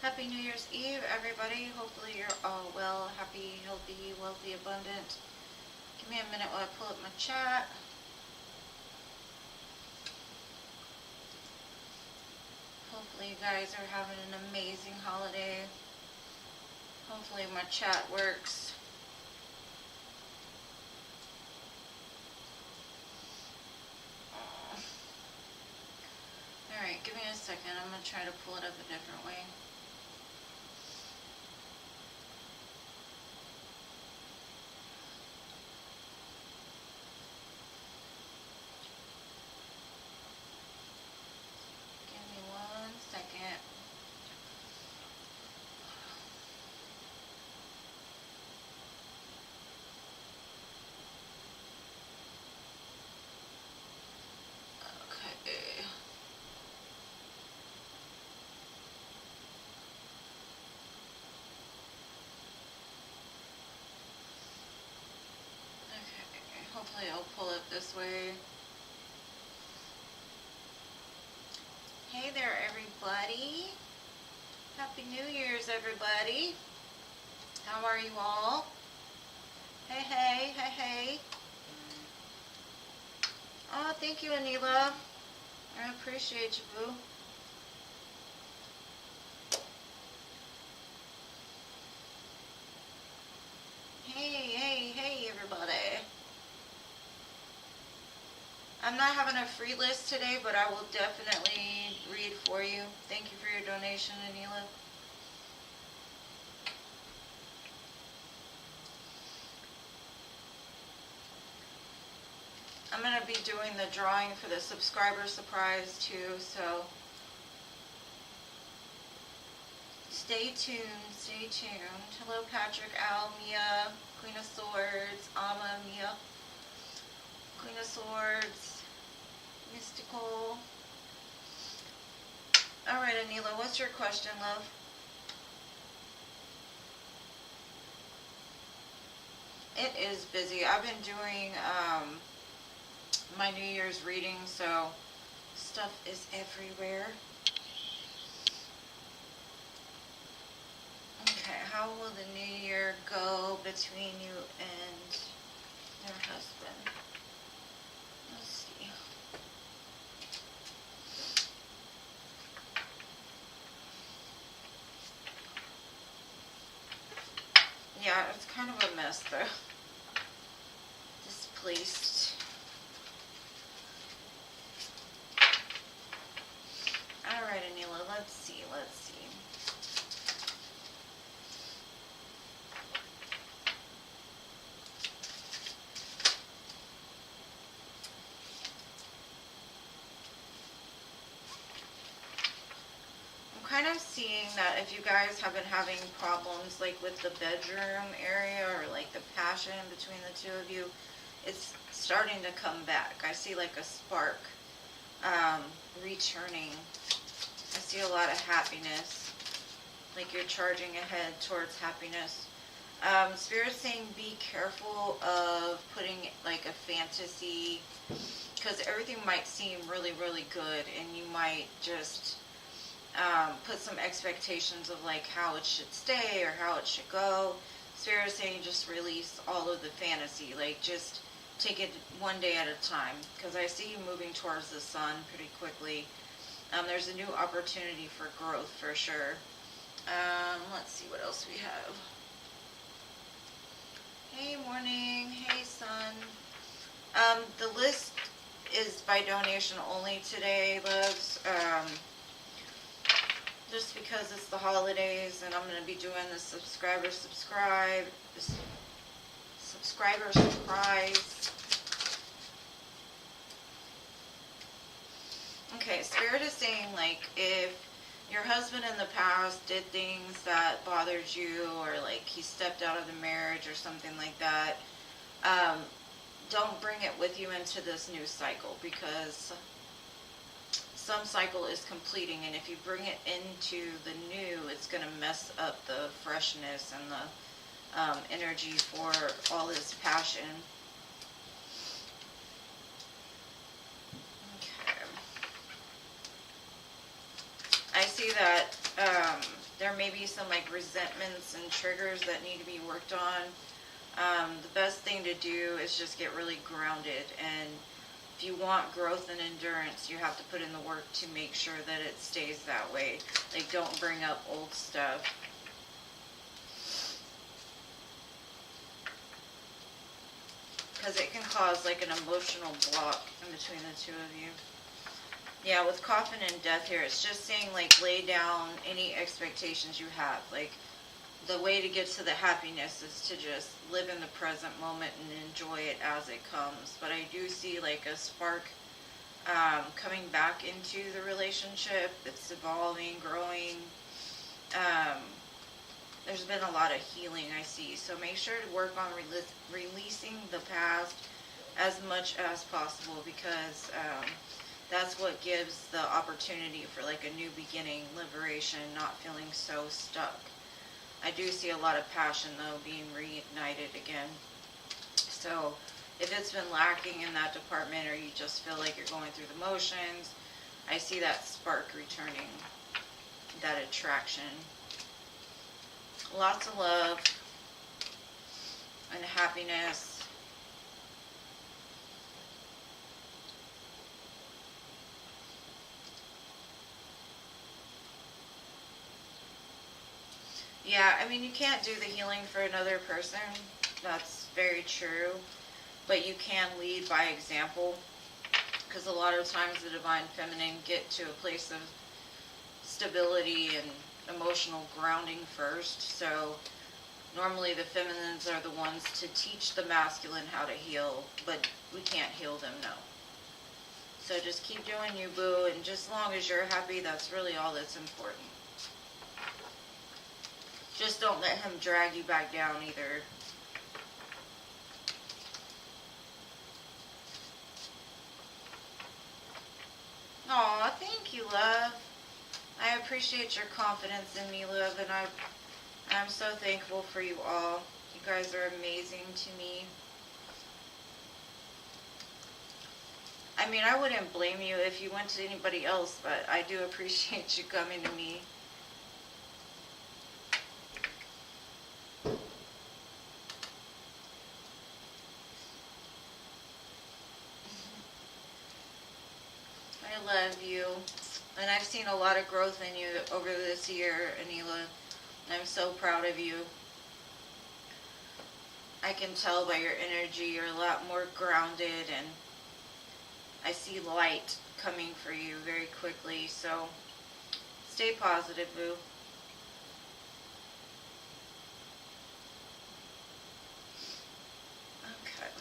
Happy New Year's Eve, everybody. Hopefully you're all well, happy, healthy, wealthy, abundant. Give me a minute while I pull up my chat. Hopefully you guys are having an amazing holiday. Hopefully my chat works. Alright, give me a second. I'm going to try to pull it up a different way. Give me 1 second. Okay. Hopefully I'll pull it this way. Hey there, everybody. Happy New Year's, everybody. How are you all? Hey, hey, hey, hey. Oh, thank you, Anila. I appreciate you, boo. Hey, hey, hey, everybody. I'm not having a free list today, but I will definitely read for you. Thank you for your donation, Anila. I'm going to be doing the drawing for the subscriber surprise too, so stay tuned, stay tuned. Hello, Patrick, Al, Mia, Queen of Swords, Amma, Mia, Queen of Swords, Mystical. Alright, Anila, what's your question, love? It is busy. I've been doing my New Year's reading, so stuff is everywhere. Okay, how will the new year go between you and your husband? Let's see. Yeah, it's kind of a mess though. Displaced. Alright, Anila, let's see, let's see. I'm kind of seeing that if you guys have been having problems like with the bedroom area or like the passion between the two of you, it's starting to come back. I see like a spark returning. I see a lot of happiness, like you're charging ahead towards happiness. Spirit's saying be careful of putting like a fantasy, because everything might seem really, really good, and you might just put some expectations of like how it should stay or how it should go. Spirit's saying just release all of the fantasy, like just take it one day at a time, because I see you moving towards the sun pretty quickly. There's a new opportunity for growth for sure. Let's see what else we have. Hey, morning. Hey, sun. The list is by donation only today, loves. Just because it's the holidays and I'm going to be doing the subscriber surprise. Okay, Spirit is saying like if your husband in the past did things that bothered you, or like he stepped out of the marriage or something like that, don't bring it with you into this new cycle, because some cycle is completing, and if you bring it into the new, it's going to mess up the freshness and the energy for all this passion. Okay. I see that there there may be some like resentments and triggers that need to be worked on. The best thing to do is just get really grounded, and if you want growth and endurance, you have to put in the work to make sure that it stays that way. Like, don't bring up old stuff. Because it can cause like an emotional block in between the two of you. Yeah, with coffin and death here, it's just saying like lay down any expectations you have. Like, the way to get to the happiness is to just live in the present moment and enjoy it as it comes. But I do see like a spark coming back into the relationship. It's evolving, growing. There's been a lot of healing, I see. So make sure to work on releasing the past as much as possible, because that's what gives the opportunity for like a new beginning, liberation, not feeling so stuck. I do see a lot of passion, though, being reignited again. So if it's been lacking in that department, or you just feel like you're going through the motions, I see that spark returning, that attraction. Lots of love and happiness. Yeah, I mean, you can't do the healing for another person. That's very true. But you can lead by example, because a lot of times the Divine Feminine get to a place of stability and emotional grounding first. So normally the feminines are the ones to teach the masculine how to heal, but we can't heal them, no. So just keep doing you, boo, and just as long as you're happy, that's really all that's important. Just don't let him drag you back down either. Aw, thank you, love. I appreciate your confidence in me, love, and I'm so thankful for you all. You guys are amazing to me. I mean, I wouldn't blame you if you went to anybody else, but I do appreciate you coming to me. I love you. And I've seen a lot of growth in you over this year, Anila. I'm so proud of you. I can tell by your energy you're a lot more grounded, and I see light coming for you very quickly. So stay positive, boo. Okay.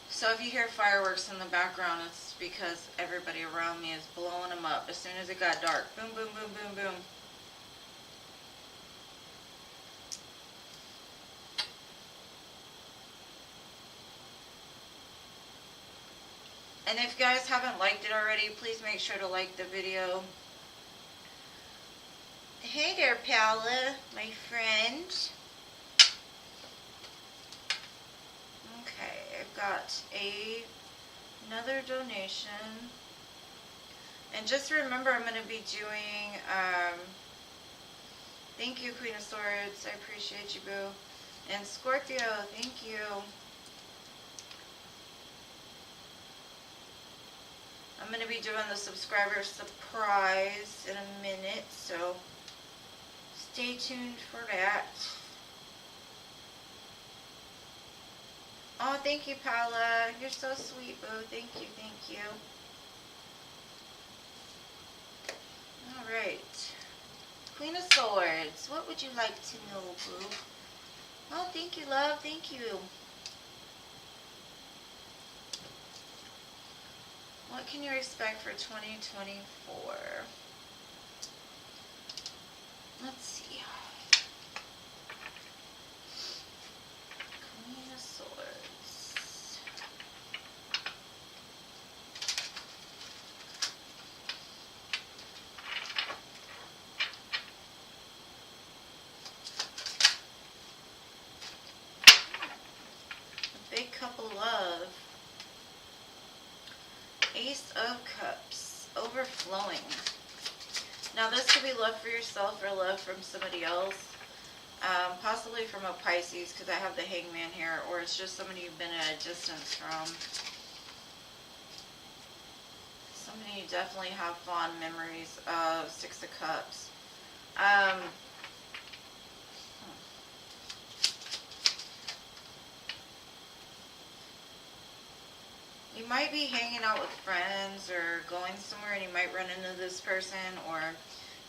So if you hear fireworks in the background, it's because everybody around me is blowing them up as soon as it got dark. Boom, boom, boom, boom, boom. And if you guys haven't liked it already, please make sure to like the video. Hey there, Paula, my friend. Okay, I've got another donation. And just remember, I'm going to be doing, thank you, Queen of Swords. I appreciate you, boo. And Scorpio, thank you. I'm going to be doing the subscriber surprise in a minute, so stay tuned for that. Oh, thank you, Paula. You're so sweet, boo. Thank you, thank you. Alright. Queen of Swords, what would you like to know, boo? Oh, thank you, love. Thank you. What can you expect for 2024? Let's see. Queen of Swords. A big cup of love. Ace of Cups, overflowing. Now this could be love for yourself or love from somebody else. Possibly from a Pisces, because I have the Hangman here, or it's just somebody you've been at a distance from. Somebody you definitely have fond memories of. Six of Cups. You might be hanging out with friends or going somewhere, and you might run into this person, or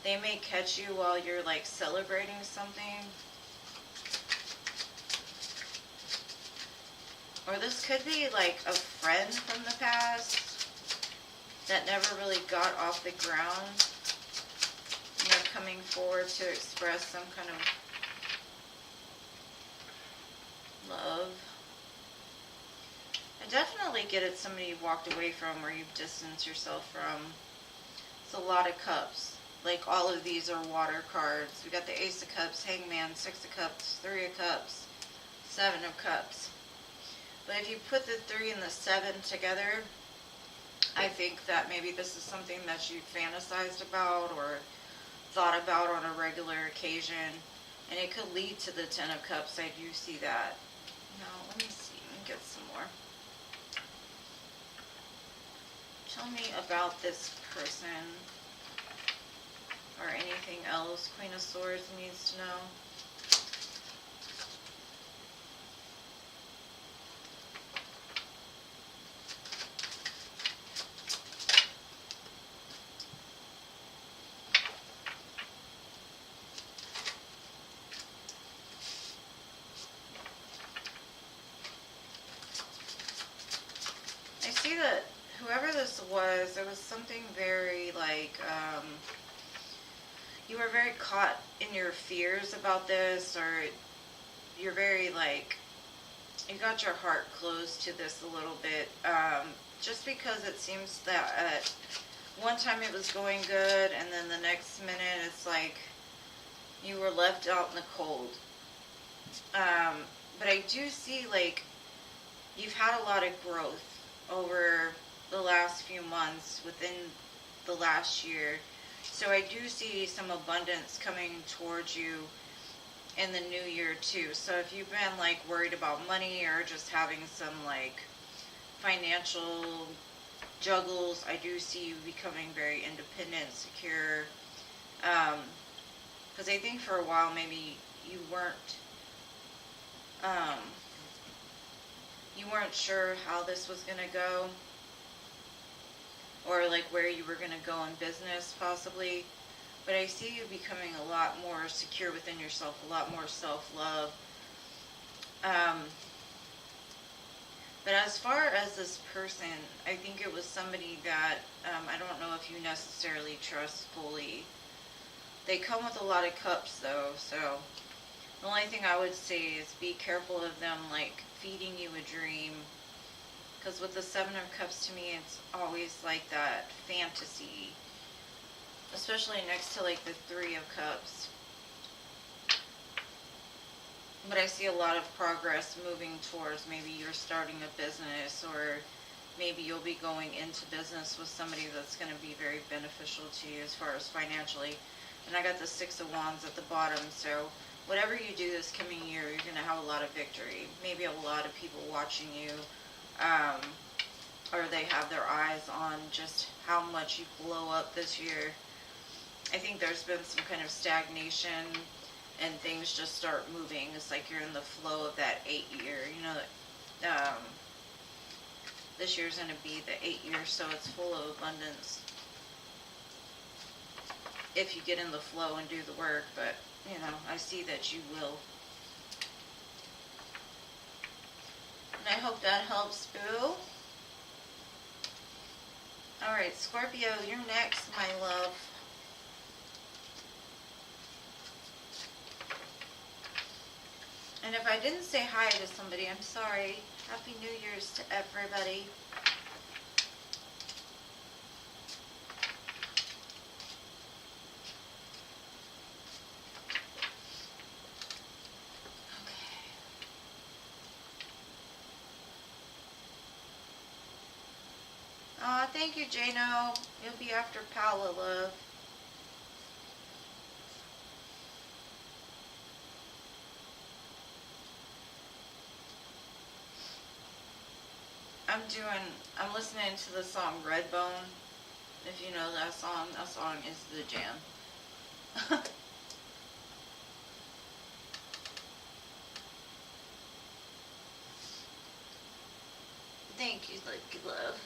they may catch you while you're like celebrating something. Or this could be like a friend from the past that never really got off the ground. And they're coming forward to express some kind of love. I definitely get it, somebody you've walked away from or you've distanced yourself from. It's a lot of cups. Like all of these are water cards. We got the Ace of Cups, Hangman, Six of Cups, Three of Cups, Seven of Cups. But if you put the 3 and the 7 together, I think that maybe this is something that you fantasized about or thought about on a regular occasion. And it could lead to the 10 of Cups. I do see that. Now, let me see. Let me get some more. Tell me about this person or anything else Queen of Swords needs to know. I see that whoever this was, there was something very like, you were very caught in your fears about this, or you're very like, you got your heart closed to this a little bit, just because it seems that at one time it was going good, and then the next minute it's like you were left out in the cold. But I do see like you've had a lot of growth over the last few months, within the last year. So I do see some abundance coming towards you in the new year too. So if you've been like worried about money or just having some like financial juggles, I do see you becoming very independent, secure. Because I think for a while maybe you weren't sure how this was going to go, or like where you were going to go in business possibly. But I see you becoming a lot more secure within yourself, a lot more self-love. But as far as this person, I think it was somebody that I don't know if you necessarily trust fully. They come with a lot of cups though, so the only thing I would say is be careful of them like feeding you a dream. Because with the Seven of Cups, to me, it's always like that fantasy. Especially next to like the Three of Cups. But I see a lot of progress moving towards maybe you're starting a business, or maybe you'll be going into business with somebody that's going to be very beneficial to you as far as financially. And I got the Six of Wands at the bottom, so whatever you do this coming year, you're going to have a lot of victory. Maybe a lot of people watching you, or they have their eyes on just how much you blow up this year. I think there's been some kind of stagnation and things just start moving. It's like you're in the flow of that 8 year. You know, this year's going to be the 8 year, so it's full of abundance if you get in the flow and do the work. But, you know, I see that you will. And I hope that helps, Boo. Alright, Scorpio, you're next, my love. And if I didn't say hi to somebody, I'm sorry. Happy New Year's to everybody. Aw, thank you, Jano. You'll be after Paula, love. I'm listening to the song Redbone. If you know that song is the jam. Thank you, Lucky Love.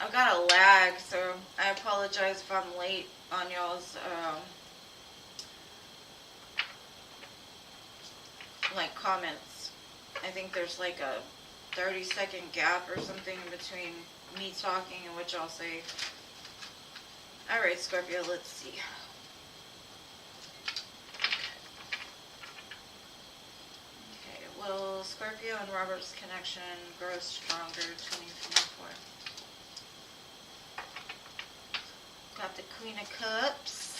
I've got a lag, so I apologize if I'm late on y'all's like comments. I think there's like a 30-second gap or something in between me talking and what y'all say. Alright, Scorpio, let's see. Okay, will Scorpio and Robert's connection grow stronger 2024? Got the Queen of Cups.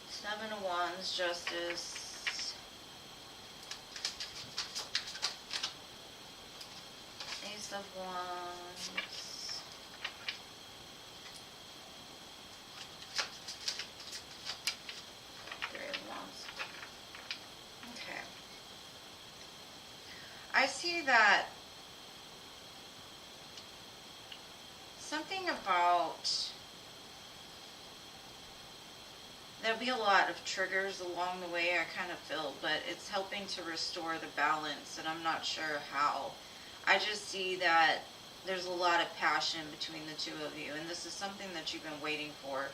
Seven of Wands, Justice. Ace of Wands. Three of Wands. Okay. I see that something about, there'll be a lot of triggers along the way, I kind of feel, but it's helping to restore the balance, and I'm not sure how. I just see that there's a lot of passion between the two of you, and this is something that you've been waiting for.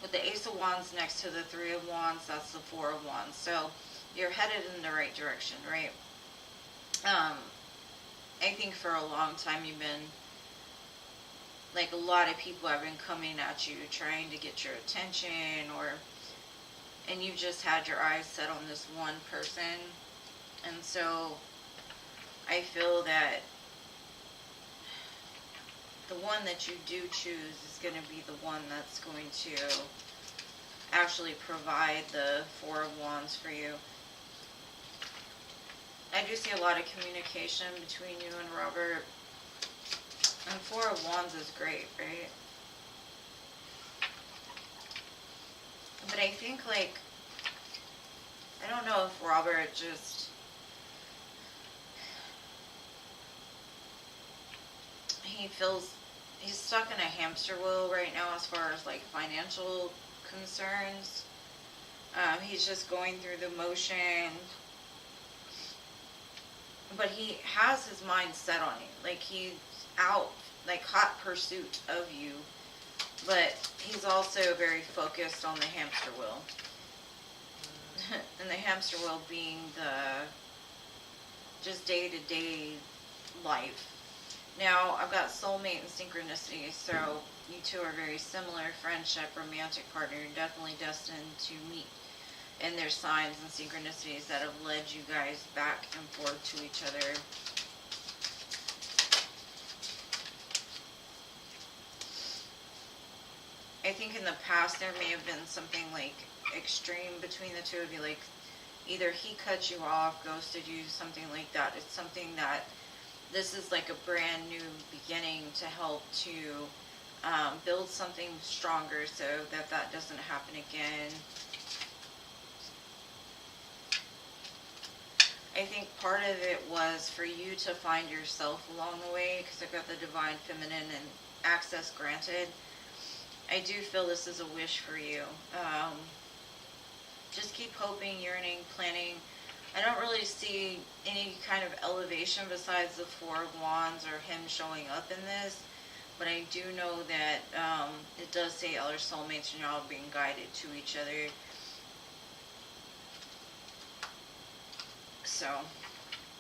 With the Ace of Wands next to the Three of Wands, that's the Four of Wands. So you're headed in the right direction, right? I think for a long time you've been, like, a lot of people have been coming at you trying to get your attention, and you just had your eyes set on this one person. And so I feel that the one that you do choose is going to be the one that's going to actually provide the Four of Wands for you. I do see a lot of communication between you and Robert. And Four of Wands is great, right? But I think, like, I don't know if Robert just, he feels he's stuck in a hamster wheel right now as far as, like, financial concerns. He's just going through the motion. But he has his mind set on you. Like, he's out, like, hot pursuit of you. But he's also very focused on the hamster wheel. And the hamster wheel being the just day-to-day life. Now, I've got soulmate and synchronicity, so you two are very similar. Friendship, romantic partner, you're definitely destined to meet. And there's signs and synchronicities that have led you guys back and forth to each other. I think in the past there may have been something like extreme between the two of you, like either he cut you off, ghosted you, something like that. It's something that this is like a brand new beginning to help to build something stronger so that that doesn't happen again. I think part of it was for you to find yourself along the way, because I've got the divine feminine and access granted. I do feel this is a wish for you. Just keep hoping, yearning, planning. I don't really see any kind of elevation besides the Four of Wands or him showing up in this. But I do know that it does say other soulmates and you're all being guided to each other. So,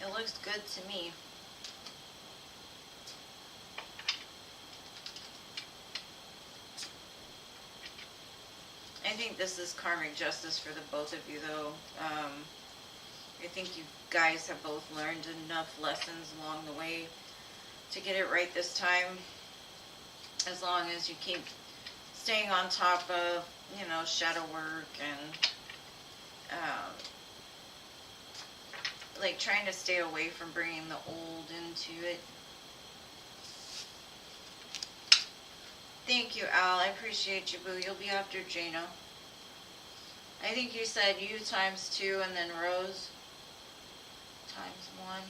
it looks good to me. I think this is karmic justice for the both of you, though. I think you guys have both learned enough lessons along the way to get it right this time. As long as you keep staying on top of, you know, shadow work and like trying to stay away from bringing the old into it. Thank you, Al. I appreciate you, boo. You'll be after Jano. I think you said you times 2 and then Rose times 1.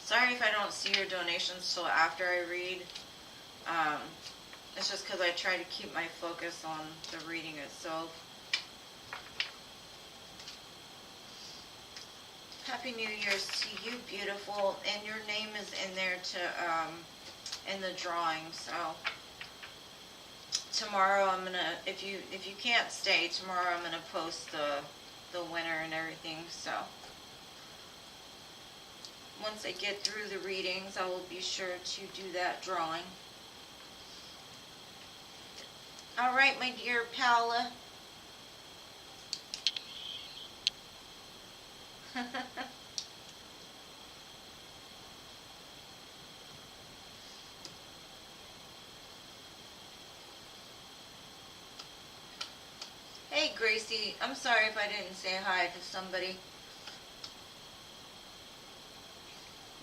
Sorry if I don't see your donations till after I read. It's just because I try to keep my focus on the reading itself. Happy New Year's to you, beautiful. And your name is in there to in the drawing. So tomorrow I'm gonna, if you can't stay tomorrow, I'm gonna post the winner and everything. So once I get through the readings, I will be sure to do that drawing. All right, my dear Paula. Hey, Gracie. I'm sorry if I didn't say hi to somebody.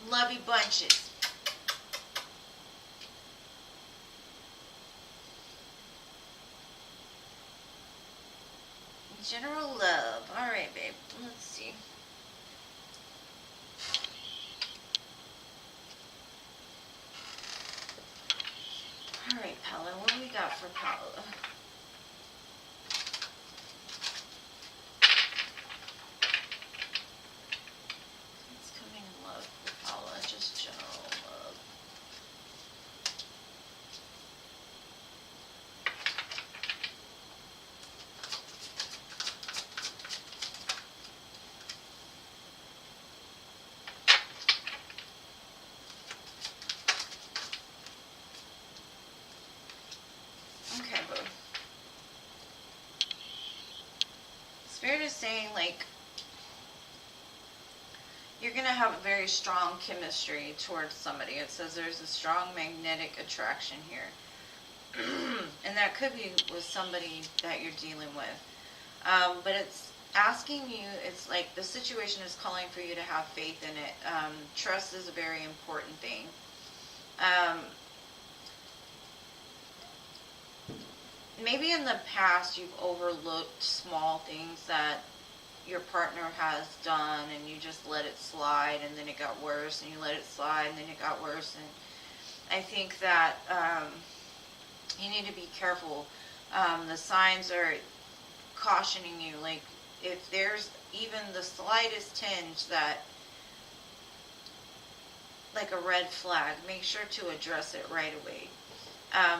Love you bunches. General love. All right, babe. Let's see. All right, Paula. What do we got for Paula? It's coming in love for Paula. Just general love. Okay, boo. Spirit is saying, like, you're going to have a very strong chemistry towards somebody. It says there's a strong magnetic attraction here. And that could be with somebody that you're dealing with. But it's asking you, it's like the situation is calling for you to have faith in it. Trust is a very important thing. Maybe in the past you've overlooked small things that your partner has done and you just let it slide, and then it got worse, and you let it slide and then it got worse. And I think that you need to be careful. The signs are cautioning you, like if there's even the slightest tinge that, like a red flag, make sure to address it right away.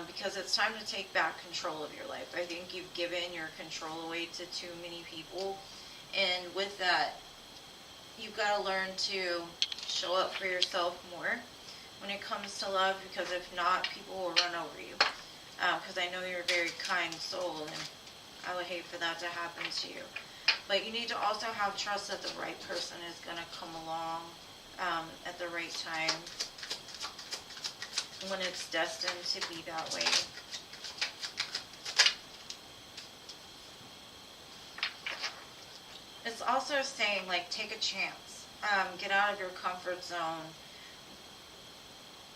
Because it's time to take back control of your life. I think you've given your control away to too many people. And with that, you've got to learn to show up for yourself more when it comes to love, because if not, people will run over you. Because I know you're a very kind soul, and I would hate for that to happen to you. But you need to also have trust that the right person is going to come along at the right time, when it's destined to be that way. It's also saying, like, take a chance. Get out of your comfort zone.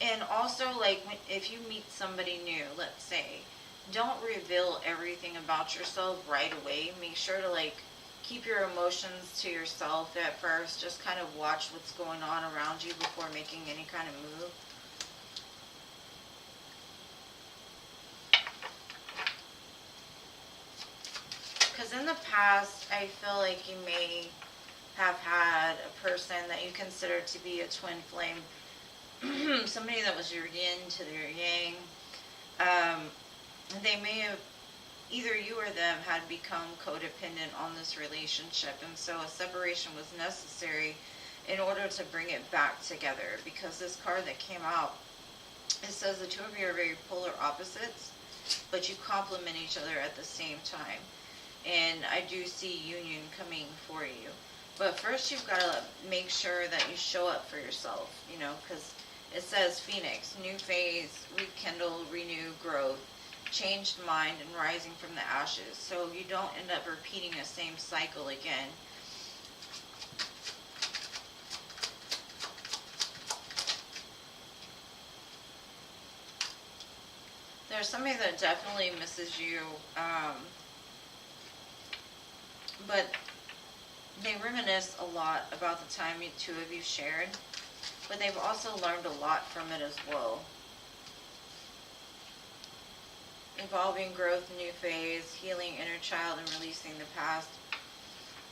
And also, like, if you meet somebody new, let's say, don't reveal everything about yourself right away. Make sure to, like, keep your emotions to yourself at first. Just kind of watch what's going on around you before making any kind of move. Because in the past, I feel like you may have had a person that you consider to be a twin flame. Somebody that was your yin to their yang. They may have, either you or them had become codependent on this relationship. And so a separation was necessary in order to bring it back together. Because this card that came out, it says the two of you are very polar opposites, but you complement each other at the same time. And I do see union coming for you. But first you've got to make sure that you show up for yourself, you know, because it says Phoenix, new phase, rekindle, renew, growth. changed mind and rising from the ashes, so you don't end up repeating the same cycle again. There's somebody that definitely misses you, but they reminisce a lot about the time you two of you shared, but they've also learned a lot from it as well. Evolving growth, new phase, healing inner child, and releasing the past.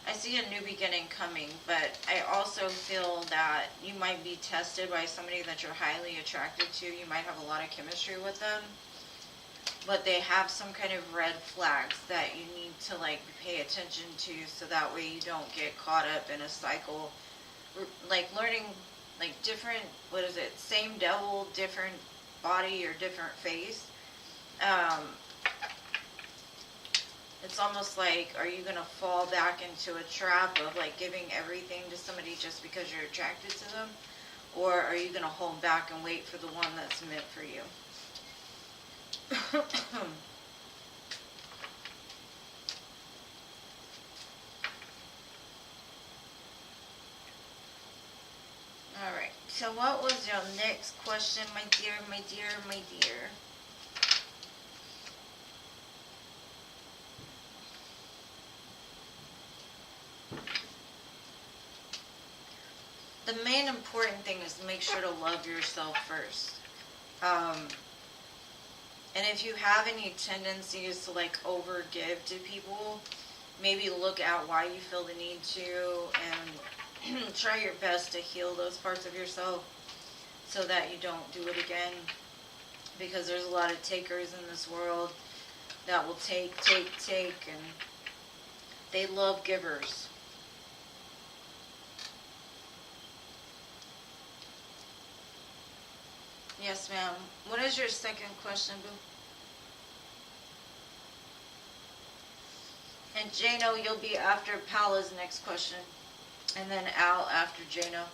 I see a new beginning coming, but I also feel that you might be tested by somebody that you're highly attracted to. You might have a lot of chemistry with them, but they have some kind of red flags that you need to like pay attention to, so that way you don't get caught up in a cycle, like learning like different, what is it, same devil, different body or different face. It's almost like, are you going to fall back into a trap of like giving everything to somebody just because you're attracted to them? Or are you going to hold back and wait for the one that's meant for you? Alright, so what was your next question, my dear, my dear, my dear? The main important thing is to make sure to love yourself first. And if you have any tendencies to like over give to people, maybe look at why you feel the need to, and try your best to heal those parts of yourself so that you don't do it again. Because there's a lot of takers in this world that will take, and they love givers. Yes, ma'am. What is your second question, boo? And Jano, you'll be after Paula's next question. And then Al after Jano.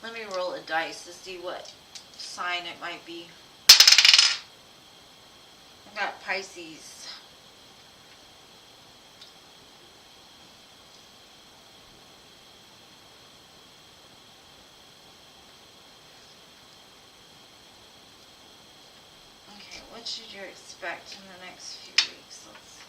Let me roll a dice to see what sign it might be. I got Pisces. Okay, what should you expect in the next few weeks? Let's see.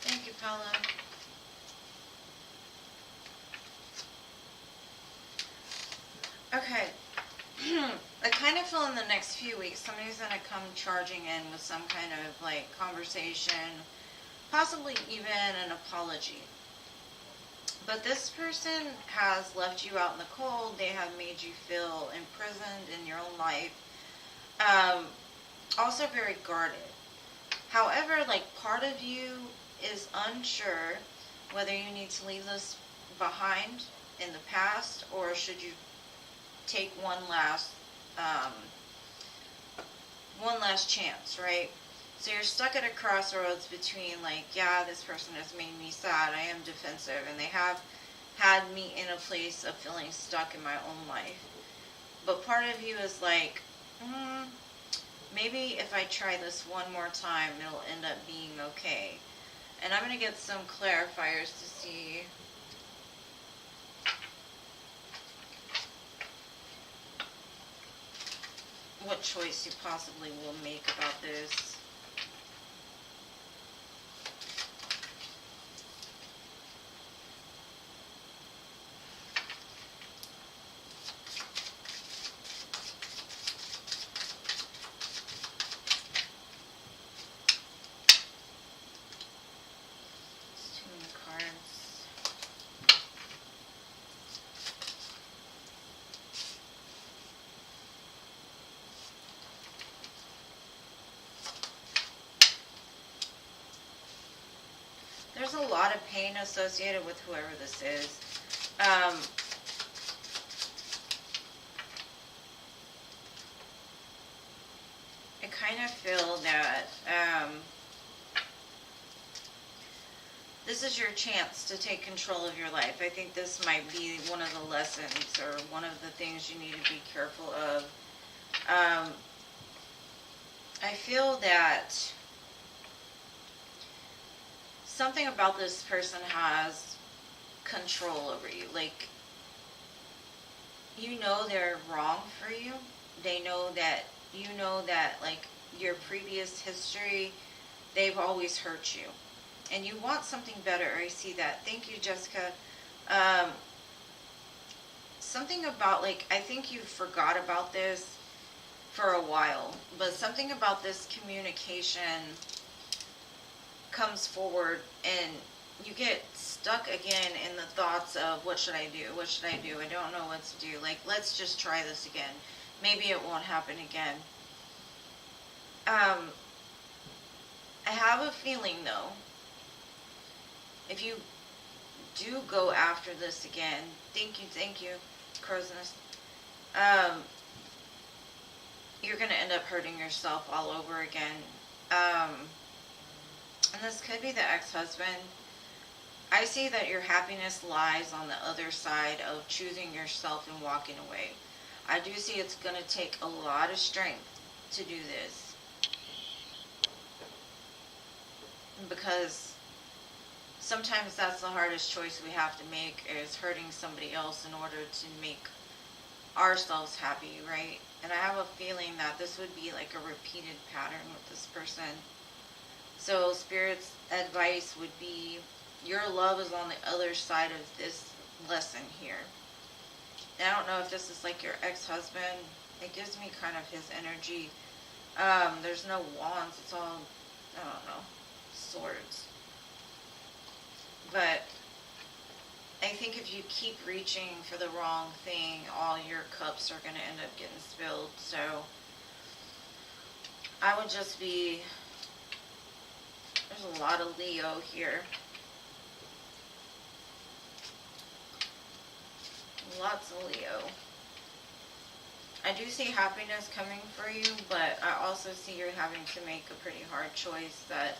Thank you, Paula. Okay. I kind of feel in the next few weeks somebody's going to come charging in with some kind of like conversation, possibly even an apology. But this person has left you out in the cold. They have made you feel imprisoned in your own life. Also very guarded. However, like part of you is unsure whether you need to leave this behind in the past, or should you take one last chance, right? So you're stuck at a crossroads between like, yeah, this person has made me sad, I am defensive, and they have had me in a place of feeling stuck in my own life. But part of you is like, maybe if I try this one more time, it'll end up being okay. And I'm going to get some clarifiers to see what choice you possibly will make about this. It's too many cards. There's a lot of pain associated with whoever this is. I kind of feel that this is your chance to take control of your life. I think this might be one of the lessons or one of the things you need to be careful of. I feel that something about this person has control over you. Like, you know they're wrong for you. They know that, you know that, like, your previous history, they've always hurt you. And you want something better. I see that. Thank you, Jessica. Something about, like, I think you forgot about this for a while. But something about this communication comes forward and you get stuck again in the thoughts of what should I do? What should I do? I don't know what to do. Like, let's just try this again. Maybe it won't happen again. I have a feeling though, if you do go after this again, thank you, Crow's Nest, you're going to end up hurting yourself all over again. And this could be the ex-husband. I see that your happiness lies on the other side of choosing yourself and walking away. I do see it's going to take a lot of strength to do this. Because sometimes that's the hardest choice we have to make, is hurting somebody else in order to make ourselves happy, right? And I have a feeling that this would be like a repeated pattern with this person. So Spirit's advice would be, your love is on the other side of this lesson here. And I don't know if this is like your ex-husband. It gives me kind of his energy. There's no wands. It's all, I don't know, swords. But I think if you keep reaching for the wrong thing, all your cups are going to end up getting spilled. So I would just be, there's a lot of Leo here. Lots of Leo. I do see happiness coming for you, but I also see you're having to make a pretty hard choice that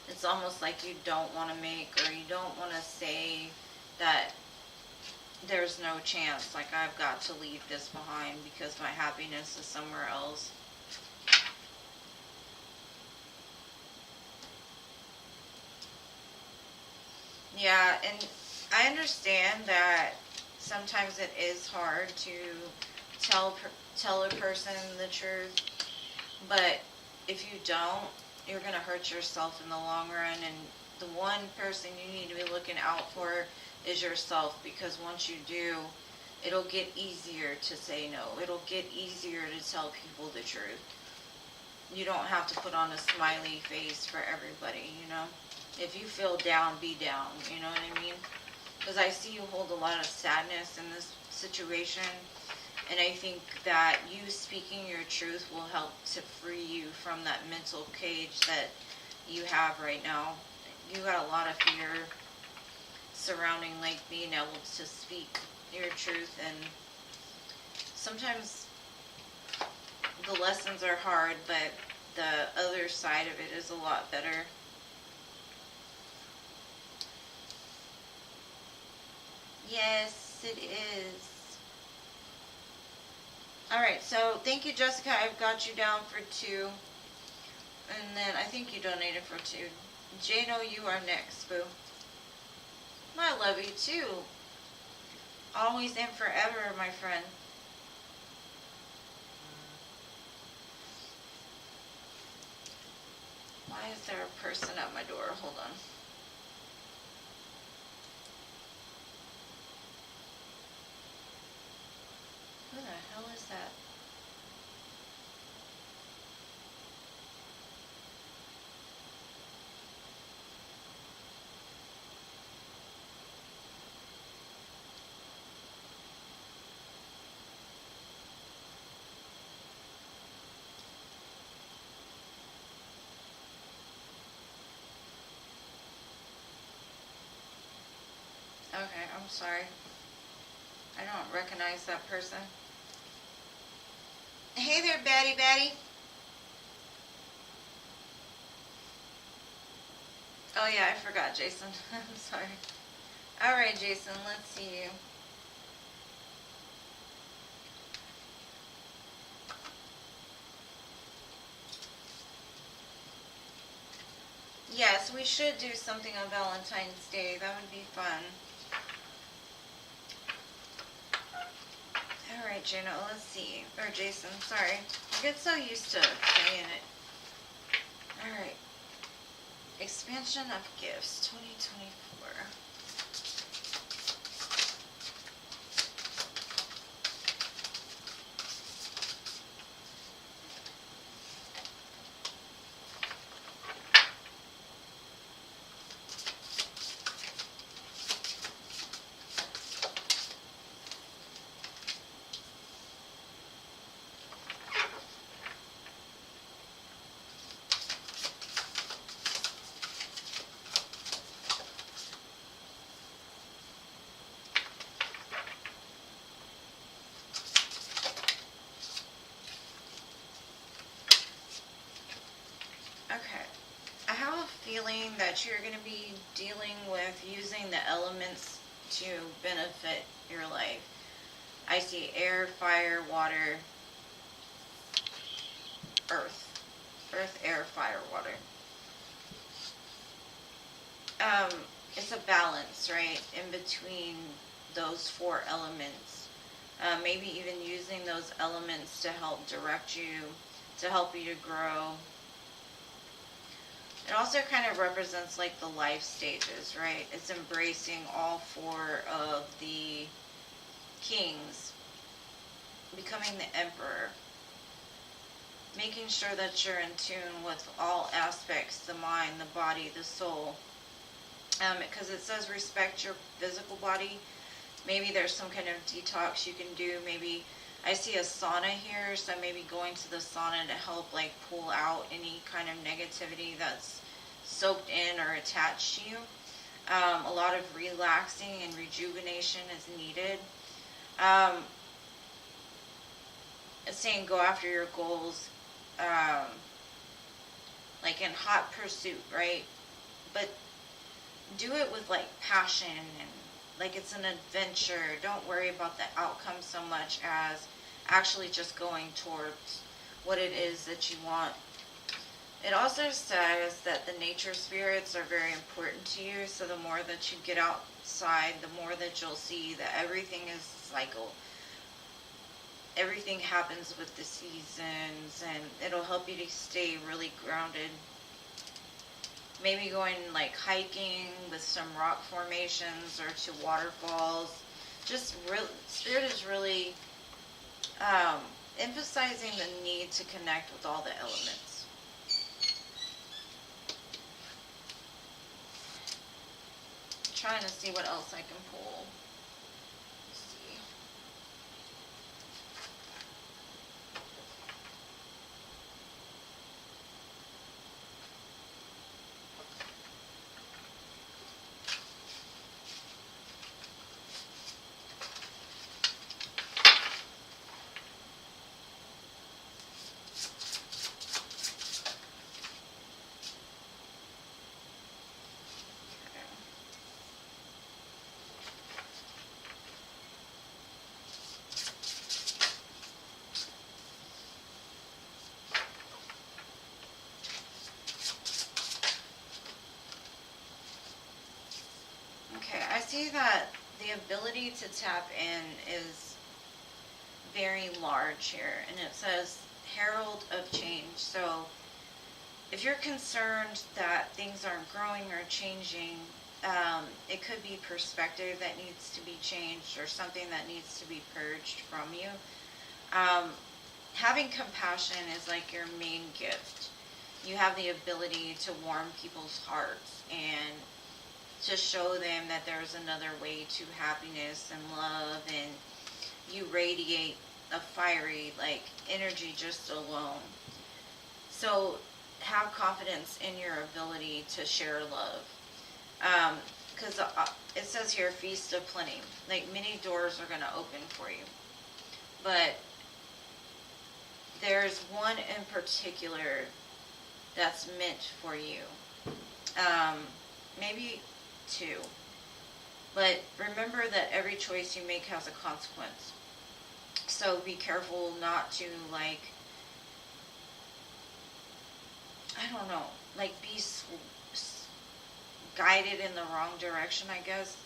it's almost like you don't want to make, or you don't want to say that there's no chance, like I've got to leave this behind because my happiness is somewhere else. Yeah, and I understand that sometimes it is hard to tell a person the truth, but if you don't, you're going to hurt yourself in the long run, and the one person you need to be looking out for is yourself, because once you do, it'll get easier to say no. It'll get easier to tell people the truth. You don't have to put on a smiley face for everybody, you know? If you feel down, be down, you know what I mean? Because I see you hold a lot of sadness in this situation, and I think that you speaking your truth will help to free you from that mental cage that you have right now. You got a lot of fear surrounding, like, being able to speak your truth, and sometimes the lessons are hard, but the other side of it is a lot better. Yes, it is. Alright, so thank you, Jessica. I've got you down for 2. And then I think you donated for 2. Jano, you are next, boo. I love you too. Always and forever, my friend. Why is there a person at my door? Hold on. Who the hell is that? Okay, I'm sorry. I don't recognize that person. Hey there, Batty Batty. Oh yeah, I forgot Jason. I'm sorry. Alright, Jason, let's see you. Yes, we should do something on Valentine's Day. That would be fun. Alright, Juno, let's see. Or Jason, sorry. I get so used to saying it. Alright. Expansion of Gifts 2024. Okay. I have a feeling that you're going to be dealing with using the elements to benefit your life. I see air, fire, water, earth. Earth, air, fire, water. It's a balance, right, in between those four elements. Maybe even using those elements to help direct you, to help you to grow. It also kind of represents like the life stages, right? It's embracing all four of the kings, becoming the emperor, making sure that you're in tune with all aspects, the mind, the body, the soul. Because it says respect your physical body. Maybe there's some kind of detox you can do. Maybe I see a sauna here, so maybe going to the sauna to help like pull out any kind of negativity that's soaked in or attached to you. A lot of relaxing and rejuvenation is needed. It's saying go after your goals, like in hot pursuit, right? But do it with like passion and like it's an adventure. Don't worry about the outcome so much as actually just going towards what it is that you want. It also says that the nature spirits are very important to you, so the more that you get outside, the more that you'll see that everything is cycle. Everything happens with the seasons, and it'll help you to stay really grounded. Maybe going like hiking with some rock formations or to waterfalls. Just Spirit is really emphasizing the need to connect with all the elements. Trying to see what else I can pull. Let's see. Okay, I see that the ability to tap in is very large here, and it says Herald of Change. So if you're concerned that things aren't growing or changing, it could be perspective that needs to be changed or something that needs to be purged from you. Having compassion is like your main gift. You have the ability to warm people's hearts and to show them that there's another way to happiness and love, and you radiate a fiery like energy just alone. So have confidence in your ability to share love. Because it says here, feast of plenty. Like, many doors are going to open for you. But there's one in particular that's meant for you. Maybe two. But remember that every choice you make has a consequence. So be careful not to, like, I don't know, like, be guided in the wrong direction, I guess.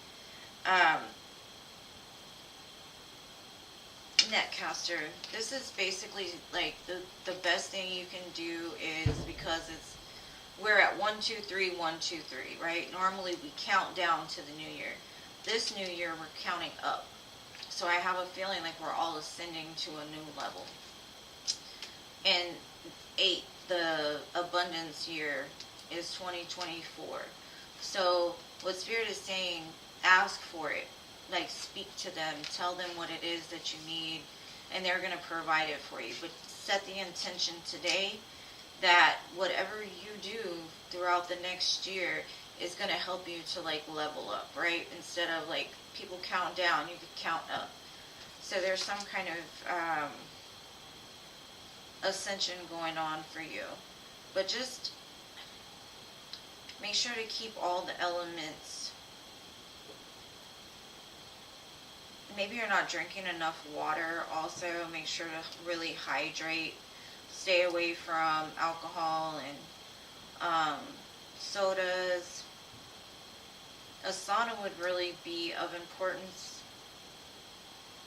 Netcaster, this is basically like the best thing you can do is, because we're at 1 2 3 1 2 3, right? Normally we count down to the new year. This new year we're counting up. So I have a feeling like we're all ascending to a new level. And 8, the abundance year, is 2024. So what Spirit is saying, ask for it. Like, speak to them, tell them what it is that you need, and they're going to provide it for you. But set the intention today that whatever you do throughout the next year is going to help you to, like, level up, right? Instead of, like, people count down, you could count up. So there's some kind of ascension going on for you. But just make sure to keep all the elements. Maybe you're not drinking enough water. Also, make sure to really hydrate. Stay away from alcohol and sodas. A sauna would really be of importance.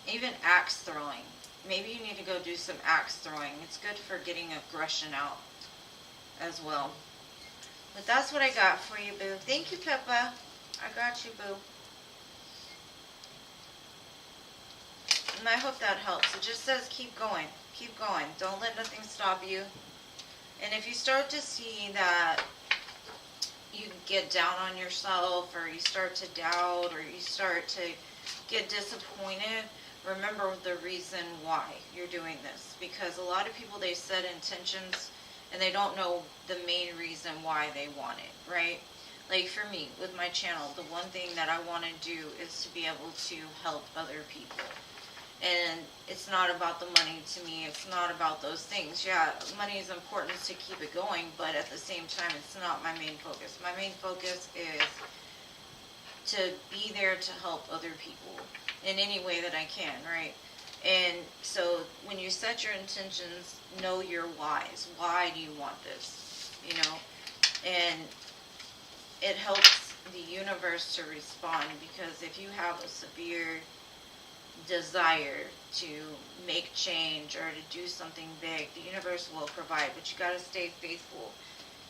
Even axe throwing. Maybe you need to go do some axe throwing. It's good for getting aggression out as well. But that's what I got for you, boo. Thank you, Peppa. I got you, boo. And I hope that helps. It just says keep going. Keep going. Don't let nothing stop you. And if you start to see that you get down on yourself, or you start to doubt, or you start to get disappointed, remember the reason why you're doing this. Because a lot of people, they set intentions and they don't know the main reason why they want it, right? Like for me, with my channel, the one thing that I want to do is to be able to help other people. And it's not about the money to me. It's not about those things. Yeah, money is important to keep it going, but at the same time, it's not my main focus. My main focus is to be there to help other people in any way that I can, right? And so when you set your intentions, know your whys. Why do you want this? You know? And it helps the universe to respond, because if you have a severe desire to make change or to do something big, the universe will provide, but you got to stay faithful.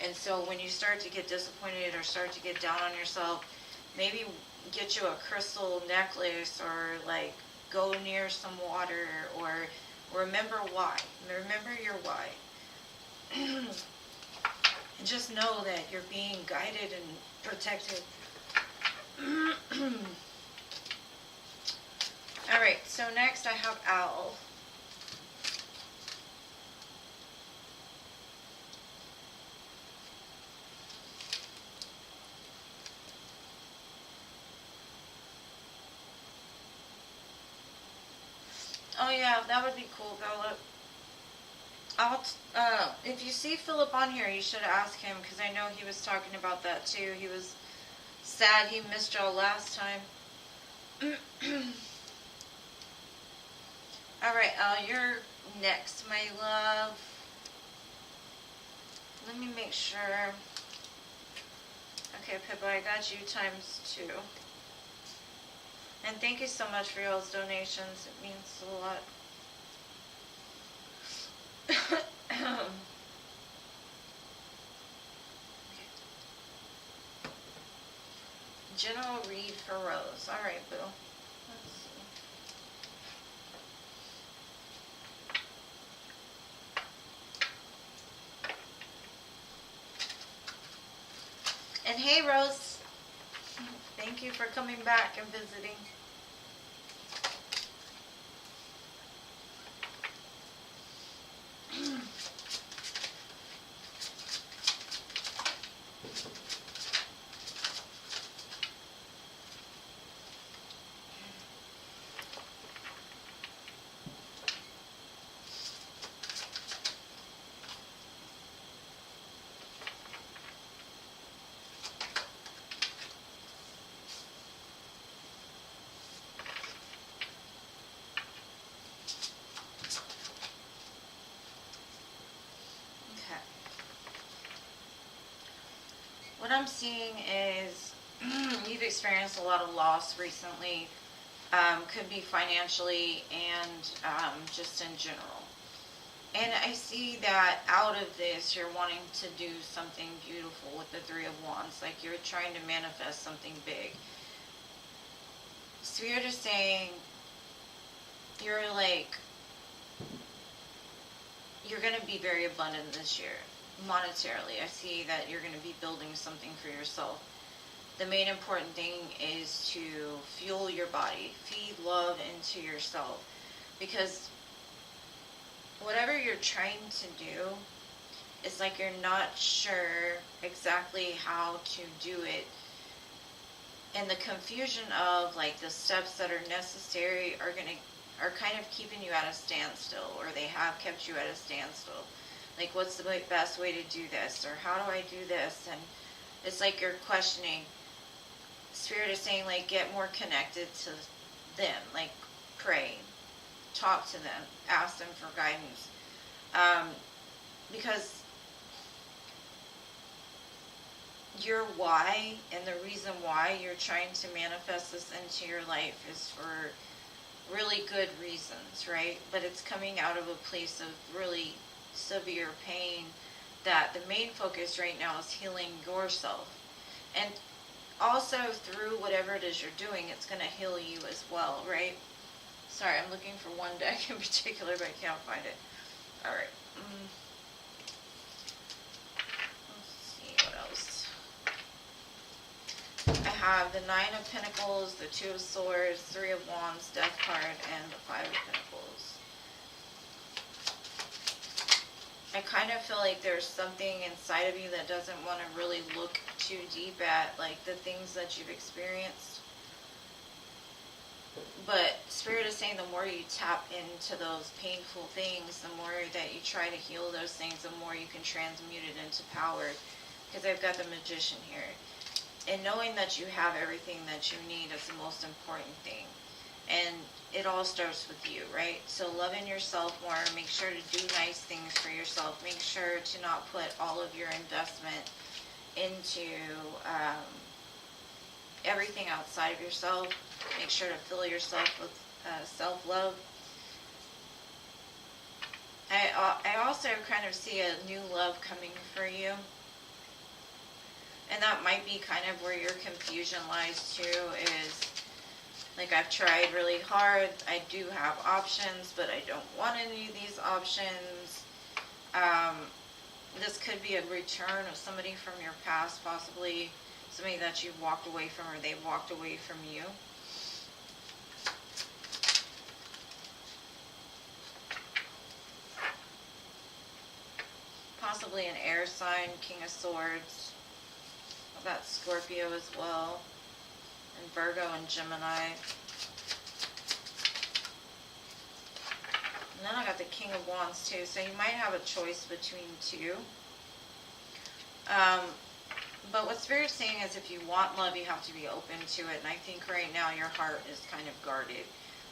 And so when you start to get disappointed or start to get down on yourself, maybe get you a crystal necklace, or like go near some water, or remember why. Remember your why. And just know that you're being guided and protected. Alright, so next I have Owl. Oh yeah, that would be cool, Philip. If you see Philip on here, you should ask him, because I know he was talking about that too. He was sad he missed y'all last time. Alright, you're next, my love. Let me make sure. Okay, Pippa, I got you ×2. And thank you so much for y'all's donations. It means a lot. General read for Rose. All right, boo. Let's see. And hey, Rose. Thank you for coming back and visiting. What I'm seeing is you've experienced a lot of loss recently. Could be financially and just in general. And I see that out of this, you're wanting to do something beautiful with the Three of Wands. Like you're trying to manifest something big. Spirit is saying you're going to be very abundant this year. Monetarily, I see that you're going to be building something for yourself. The main important thing is to fuel your body, feed love into yourself, because whatever you're trying to do, it's like you're not sure exactly how to do it, and the confusion of like the steps that are necessary are kind of keeping you at a standstill, or they have kept you at a standstill. Like, what's the best way to do this? Or how do I do this? And it's like you're questioning. Spirit is saying, like, get more connected to them. Like, pray. Talk to them. Ask them for guidance. Because your why and the reason why you're trying to manifest this into your life is for really good reasons, right? But it's coming out of a place of really severe pain, that the main focus right now is healing yourself. And also through whatever it is you're doing, it's going to heal you as well, right? Sorry, I'm looking for one deck in particular, but I can't find it. All right. Let's see what else. I have the Nine of Pentacles, the Two of Swords, Three of Wands, Death card, and the Five of Pentacles. I kind of feel like there's something inside of you that doesn't want to really look too deep at like the things that you've experienced. But Spirit is saying the more you tap into those painful things, the more that you try to heal those things, the more you can transmute it into power. Because I've got the Magician here. And knowing that you have everything that you need is the most important thing. And it all starts with you, right? So loving yourself more, make sure to do nice things for yourself. Make sure to not put all of your investment into everything outside of yourself. Make sure to fill yourself with self-love. I also kind of see a new love coming for you. And that might be kind of where your confusion lies too, is like, I've tried really hard. I do have options, but I don't want any of these options. This could be a return of somebody from your past, possibly somebody that you've walked away from, or they walked away from you. Possibly an air sign, King of Swords. I've got Scorpio as well, and Virgo and Gemini. And then I got the King of Wands too, so you might have a choice between two. But what Spirit's saying is if you want love, you have to be open to it. And I think right now your heart is kind of guarded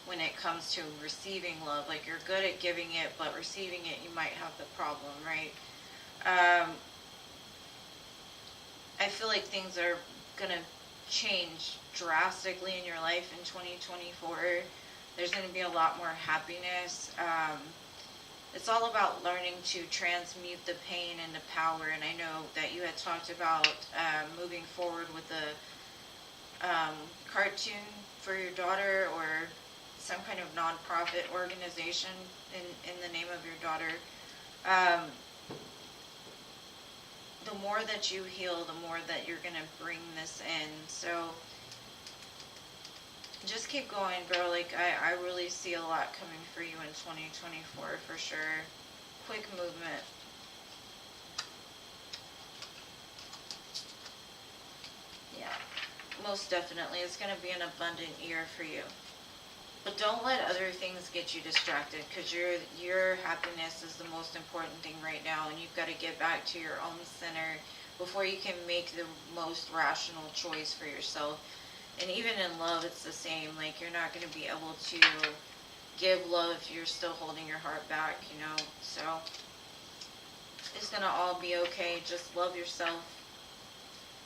when it comes to receiving love. Like, you're good at giving it, but receiving it, you might have the problem, right? I feel like things are going to change drastically in your life in 2024. There's going to be a lot more happiness. It's all about learning to transmute the pain into power. And I know that you had talked about moving forward with the cartoon for your daughter, or some kind of nonprofit organization in the name of your daughter, um, the more that you heal, the more that you're going to bring this in. So just keep going, girl. Like, I really see a lot coming for you in 2024 for sure. Quick movement. Yeah, most definitely. It's going to be an abundant year for you. But don't let other things get you distracted, because your happiness is the most important thing right now, and you've got to get back to your own center before you can make the most rational choice for yourself. And even in love, it's the same. Like, you're not going to be able to give love if you're still holding your heart back, you know. So it's going to all be okay. Just love yourself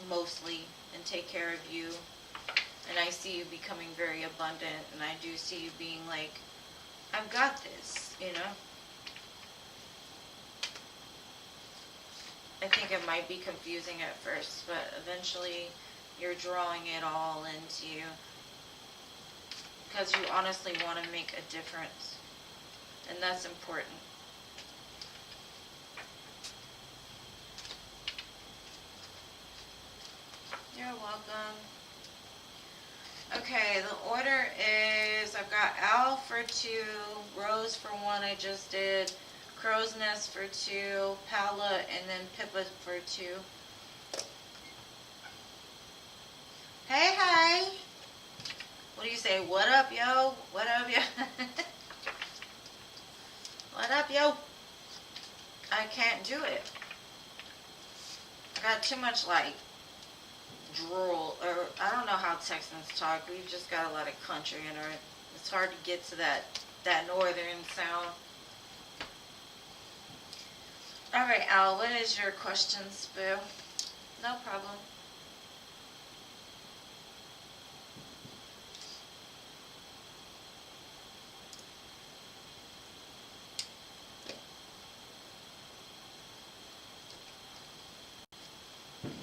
mostly and take care of you. And I see you becoming very abundant, and I do see you being like, I've got this, you know. I think it might be confusing at first, but eventually you're drawing it all into you, because you honestly want to make a difference, and that's important. You're welcome. Okay, the order is, I've got Al for 2, Rose for 1 I just did, Crow's Nest for 2, Paula, and then Pippa for 2. Hey, hi. What do you say? What up, yo? What up, yo? What up, yo? I can't do it. I got too much, like, drool, or I don't know how Texans talk. We've just got a lot of country in it. It's hard to get to that northern sound. All right, Al, what is your question, Boo? No problem.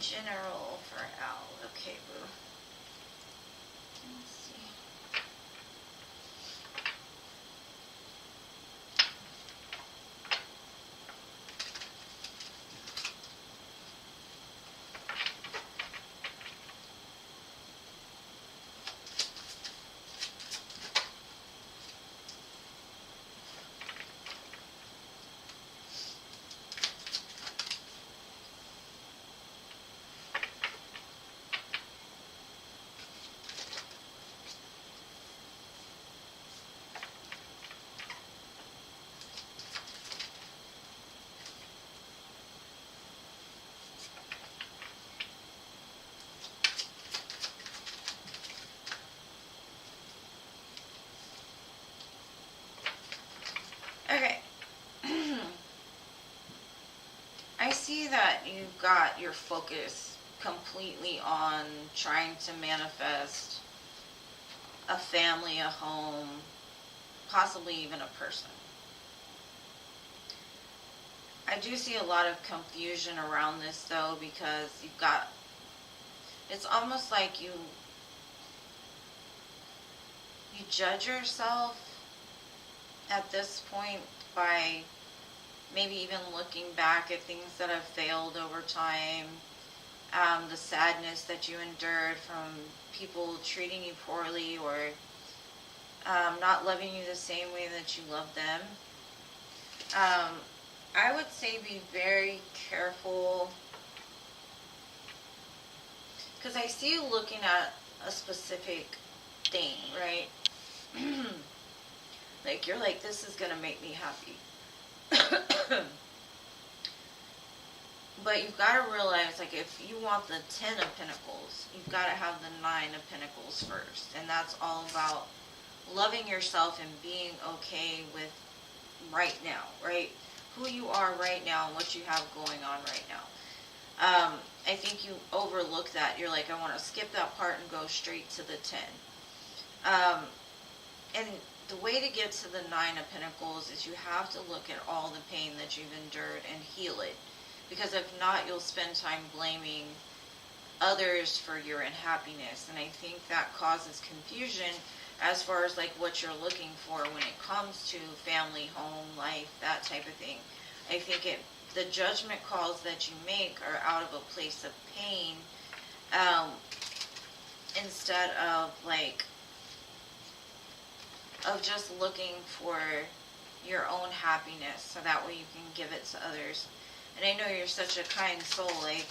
General for Al. Okay, Boo. Let's see. Okay. I see that you've got your focus completely on trying to manifest a family, a home, possibly even a person. I do see a lot of confusion around this, though, because you've got, it's almost like you judge yourself at this point by maybe even looking back at things that have failed over time, the sadness that you endured from people treating you poorly, or not loving you the same way that you love them. I would say be very careful, because I see you looking at a specific thing, right? Like, you're like, this is going to make me happy. But you've got to realize, like, if you want the 10 of Pentacles, you've got to have the 9 of Pentacles first. And that's all about loving yourself and being okay with right now, right? Who you are right now and what you have going on right now. I think you overlook that. You're like, I want to skip that part and go straight to the 10. And the way to get to the 9 of Pentacles is you have to look at all the pain that you've endured and heal it. Because if not, you'll spend time blaming others for your unhappiness. And I think that causes confusion as far as like what you're looking for when it comes to family, home, life, that type of thing. I think the judgment calls that you make are out of a place of pain, instead of like of just looking for your own happiness, so that way you can give it to others. And I know you're such a kind soul, like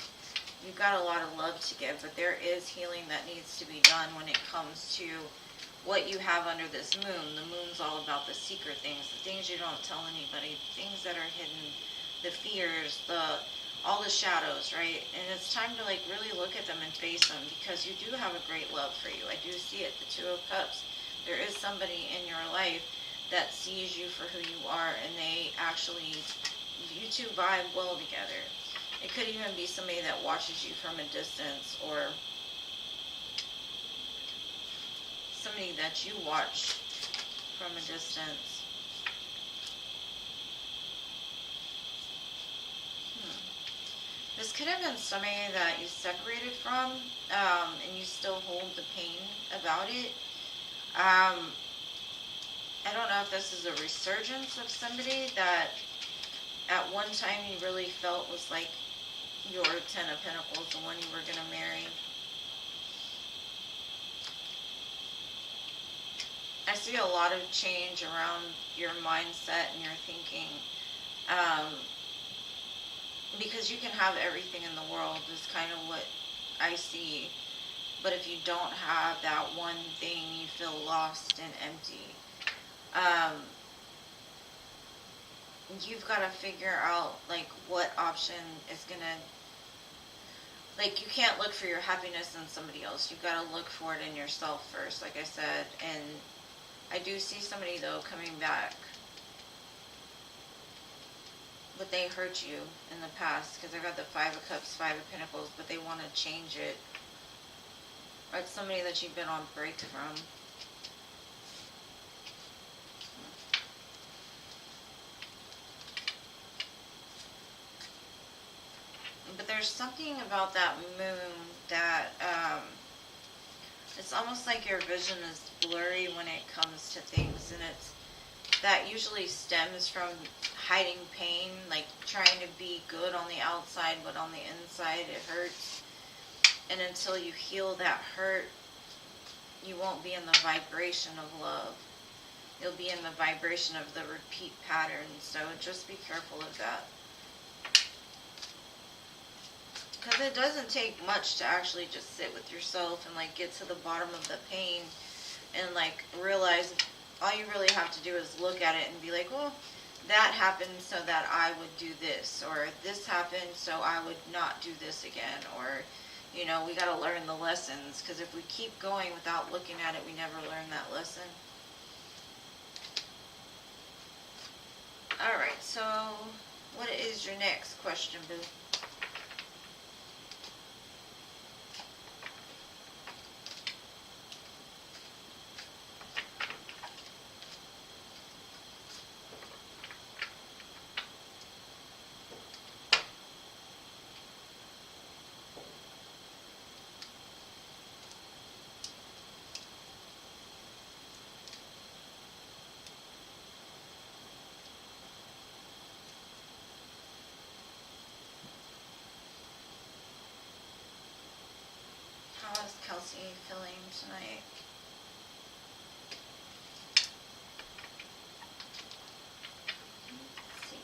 you've got a lot of love to give, but there is healing that needs to be done when it comes to what you have under this moon. The moon's all about the secret things, the things you don't tell anybody, things that are hidden, the fears, all the shadows, right? And it's time to like really look at them and face them, because you do have a great love for you. I do see it, the Two of Cups. There is somebody in your life that sees you for who you are, and they actually, you two vibe well together. It could even be somebody that watches you from a distance, or somebody that you watch from a distance. This could have been somebody that you separated from, and you still hold the pain about it. I don't know if this is a resurgence of somebody that at one time you really felt was like your Ten of Pentacles, the one you were going to marry. I see a lot of change around your mindset and your thinking. Because you can have everything in the world is kind of what I see. But if you don't have that one thing, you feel lost and empty. You've got to figure out like what option is going to, like, you can't look for your happiness in somebody else. You've got to look for it in yourself first, like I said. And I do see somebody though coming back, but they hurt you in the past, because I got the Five of Cups, Five of Pentacles, but they want to change it. Or it's somebody that you've been on break from. But there's something about that moon that, it's almost like your vision is blurry when it comes to things, and that usually stems from hiding pain, like trying to be good on the outside, but on the inside it hurts. And until you heal that hurt, you won't be in the vibration of love. You'll be in the vibration of the repeat pattern. So just be careful of that. Because it doesn't take much to actually just sit with yourself and like get to the bottom of the pain and like realize all you really have to do is look at it and be like, well, that happened so that I would do this, or this happened so I would not do this again, or, you know, we got to learn the lessons, because if we keep going without looking at it, we never learn that lesson. Alright, so what is your next question, boo? How is Kelsey feeling tonight? Let's see.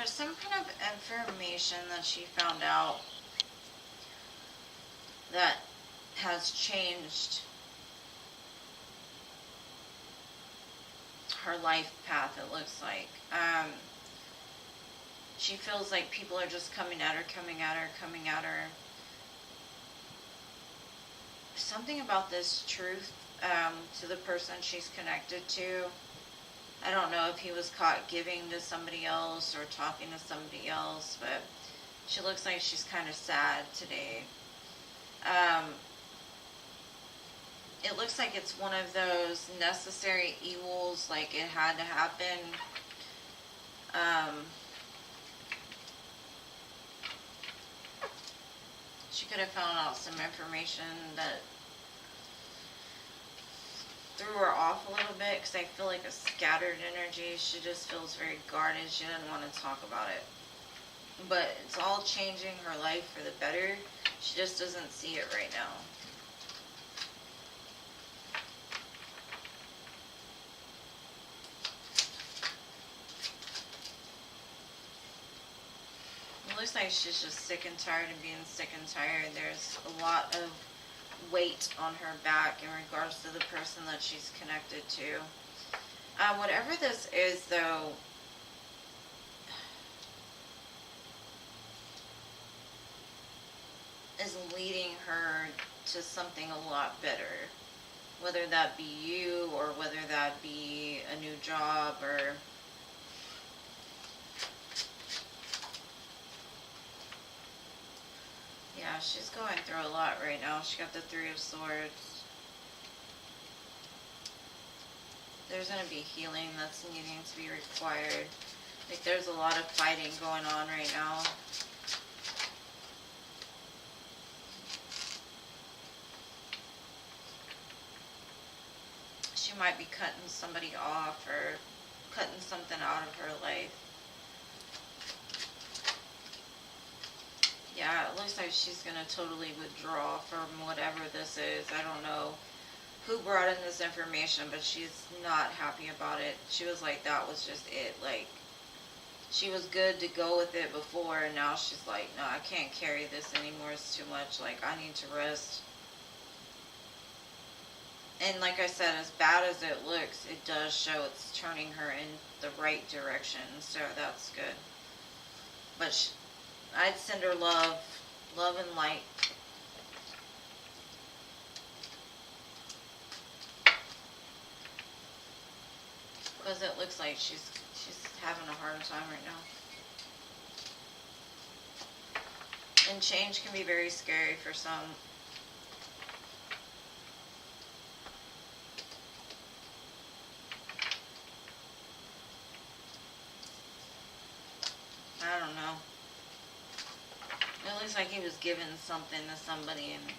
There's some kind of information that she found out that has changed her life path, it looks like. She feels like people are just coming at her, coming at her, coming at her. Something about this truth to the person she's connected to. I don't know if he was caught giving to somebody else or talking to somebody else, but she looks like she's kind of sad today. It looks like it's one of those necessary evils, like it had to happen. She could have found out some information that threw her off a little bit, because I feel like a scattered energy. She just feels very guarded. She doesn't want to talk about it. But it's all changing her life for the better. She just doesn't see it right now. It looks like she's just sick and tired of being sick and tired. There's a lot of weight on her back in regards to the person that she's connected to. Whatever this is, though, is leading her to something a lot better. Whether that be you, or whether that be a new job, or yeah, she's going through a lot right now. She got the Three of Swords. There's going to be healing that's needing to be required. Like, there's a lot of fighting going on right now. She might be cutting somebody off or cutting something out of her life. Yeah, it looks like she's going to totally withdraw from whatever this is. I don't know who brought in this information, but she's not happy about it. She was like, that was just it. Like, she was good to go with it before, and now she's like, no, I can't carry this anymore. It's too much. Like, I need to rest. And like I said, as bad as it looks, it does show it's turning her in the right direction. So that's good. But I'd send her love and light. Because it looks like she's having a hard time right now. And change can be very scary for some. I don't know. It looks like he was giving something to somebody, and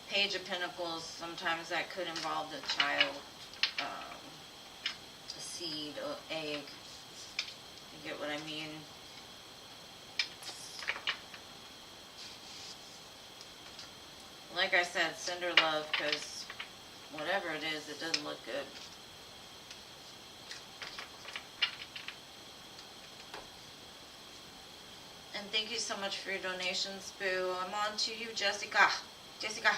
Page of Pentacles, sometimes that could involve the child, a seed, or egg. You get what I mean? Like I said, send her love, because whatever it is, it doesn't look good. And thank you so much for your donations, Boo. I'm on to you, Jessica. Jessica.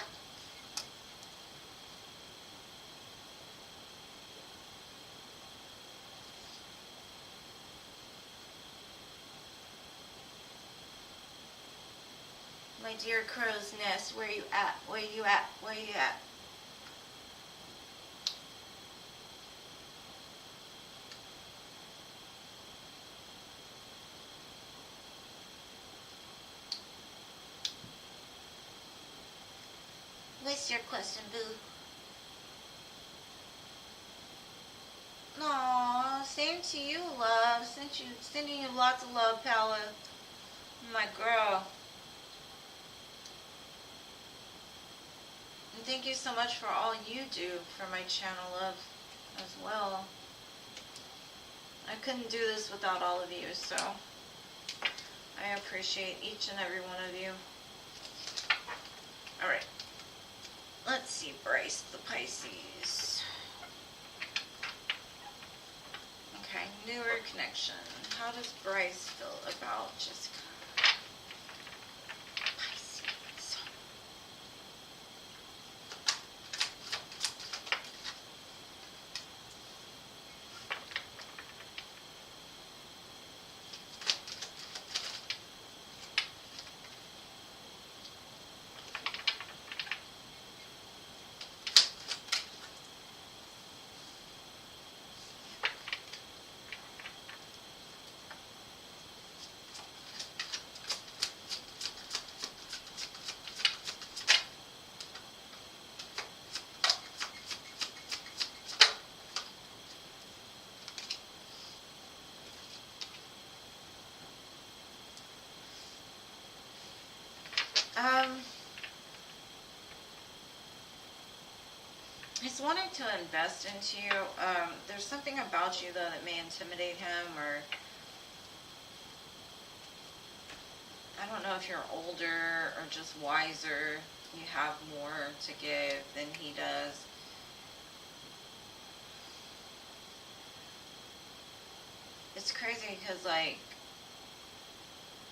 My dear crow's nest, where you at? Where you at? Where you at? What's your question, Boo? Aw, same to you, love. Sending you lots of love, Paula. My girl. And thank you so much for all you do for my channel, love, as well. I couldn't do this without all of you, so I appreciate each and every one of you. Alright. Let's see, Bryce the Pisces. Okay, Newer connection. How does Bryce feel about Jessica? Pisces. He's wanting to invest into you. There's something about you, though, that may intimidate him, or I don't know if you're older or just wiser. You have more to give than he does. It's crazy because, like,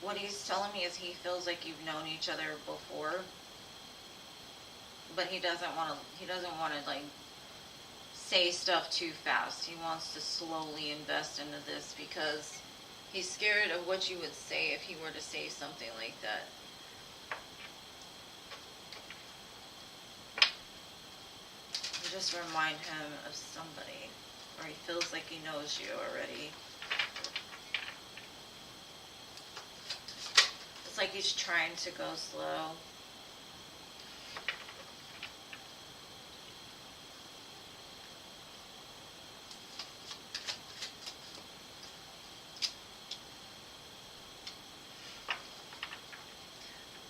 what he's telling me is he feels like you've known each other before, but he doesn't want to like say stuff too fast. He wants to slowly invest into this because he's scared of what you would say if he were to say something like that. You just remind him of somebody, or he feels like he knows you already. It's like he's trying to go slow.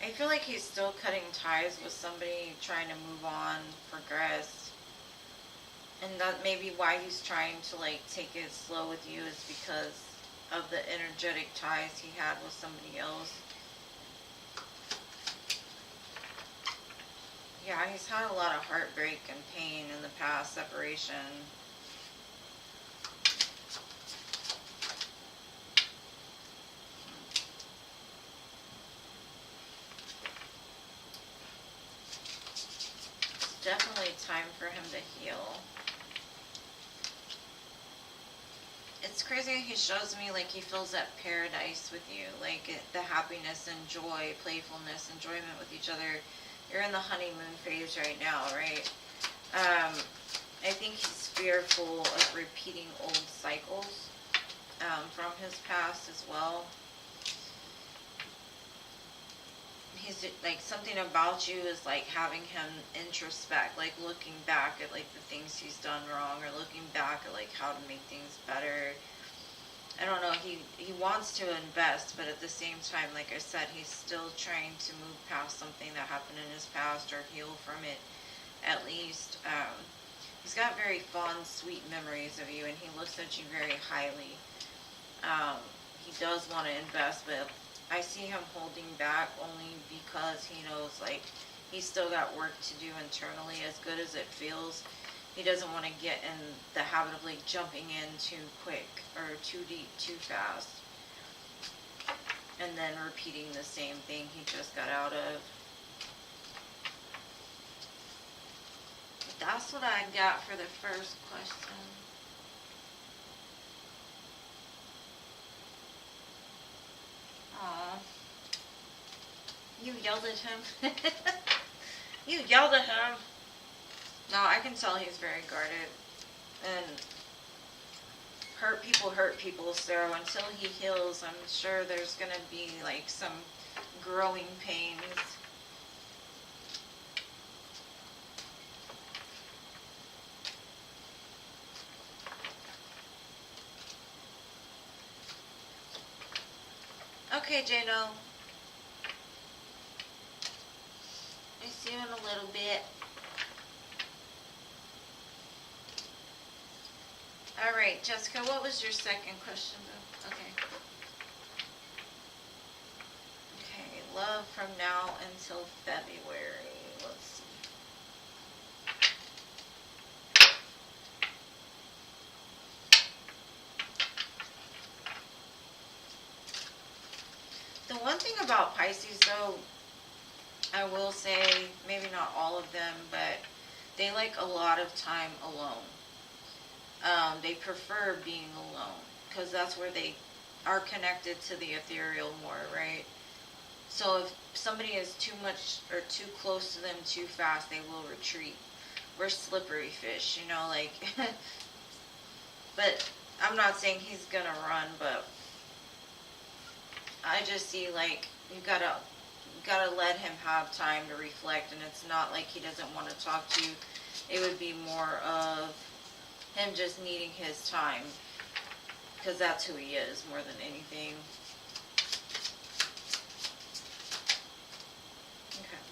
I feel like he's still cutting ties with somebody, trying to move on, progress. And that may be why he's trying to, like, take it slow with you, is because of the energetic ties he had with somebody else. Yeah, he's had a lot of heartbreak and pain in the past, separation. It's definitely time for him to heal. It's crazy, he shows me like he feels at paradise with you, like the happiness and joy, playfulness, enjoyment with each other. You're in the honeymoon phase right now, right? I think he's fearful of repeating old cycles from his past as well. He's like, something about you is like having him introspect, like looking back at like the things he's done wrong, or looking back at like how to make things better. I don't know, he wants to invest, but at the same time, like I said, he's still trying to move past something that happened in his past, or heal from it at least. He's got very fond, sweet memories of you, and he looks at you very highly. He does want to invest, but I see him holding back only because he knows, like, he's still got work to do internally. As good as it feels, he doesn't want to get in the habit of, like, jumping in too quick or too deep too fast, and then repeating the same thing he just got out of. That's what I got for the first question. Aw. You yelled at him? You yelled at him? No, I can tell he's very guarded. And hurt people, so until he heals, I'm sure there's gonna be like some growing pains. Okay, Jano. I see you in a little bit. Alright, Jessica, what was your second question, though? Okay. Okay, love from now until February. Let's see. thing about Pisces, though, I will say, maybe not all of them, but they like a lot of time alone. They prefer being alone because that's where they are connected to the ethereal more, right? So if somebody is too much or too close to them too fast, they will retreat. We're slippery fish, you know, like, but I'm not saying he's gonna run, but I just see, like, you gotta let him have time to reflect, and it's not like he doesn't want to talk to you. It would be more of him just needing his time, because that's who he is more than anything. Okay.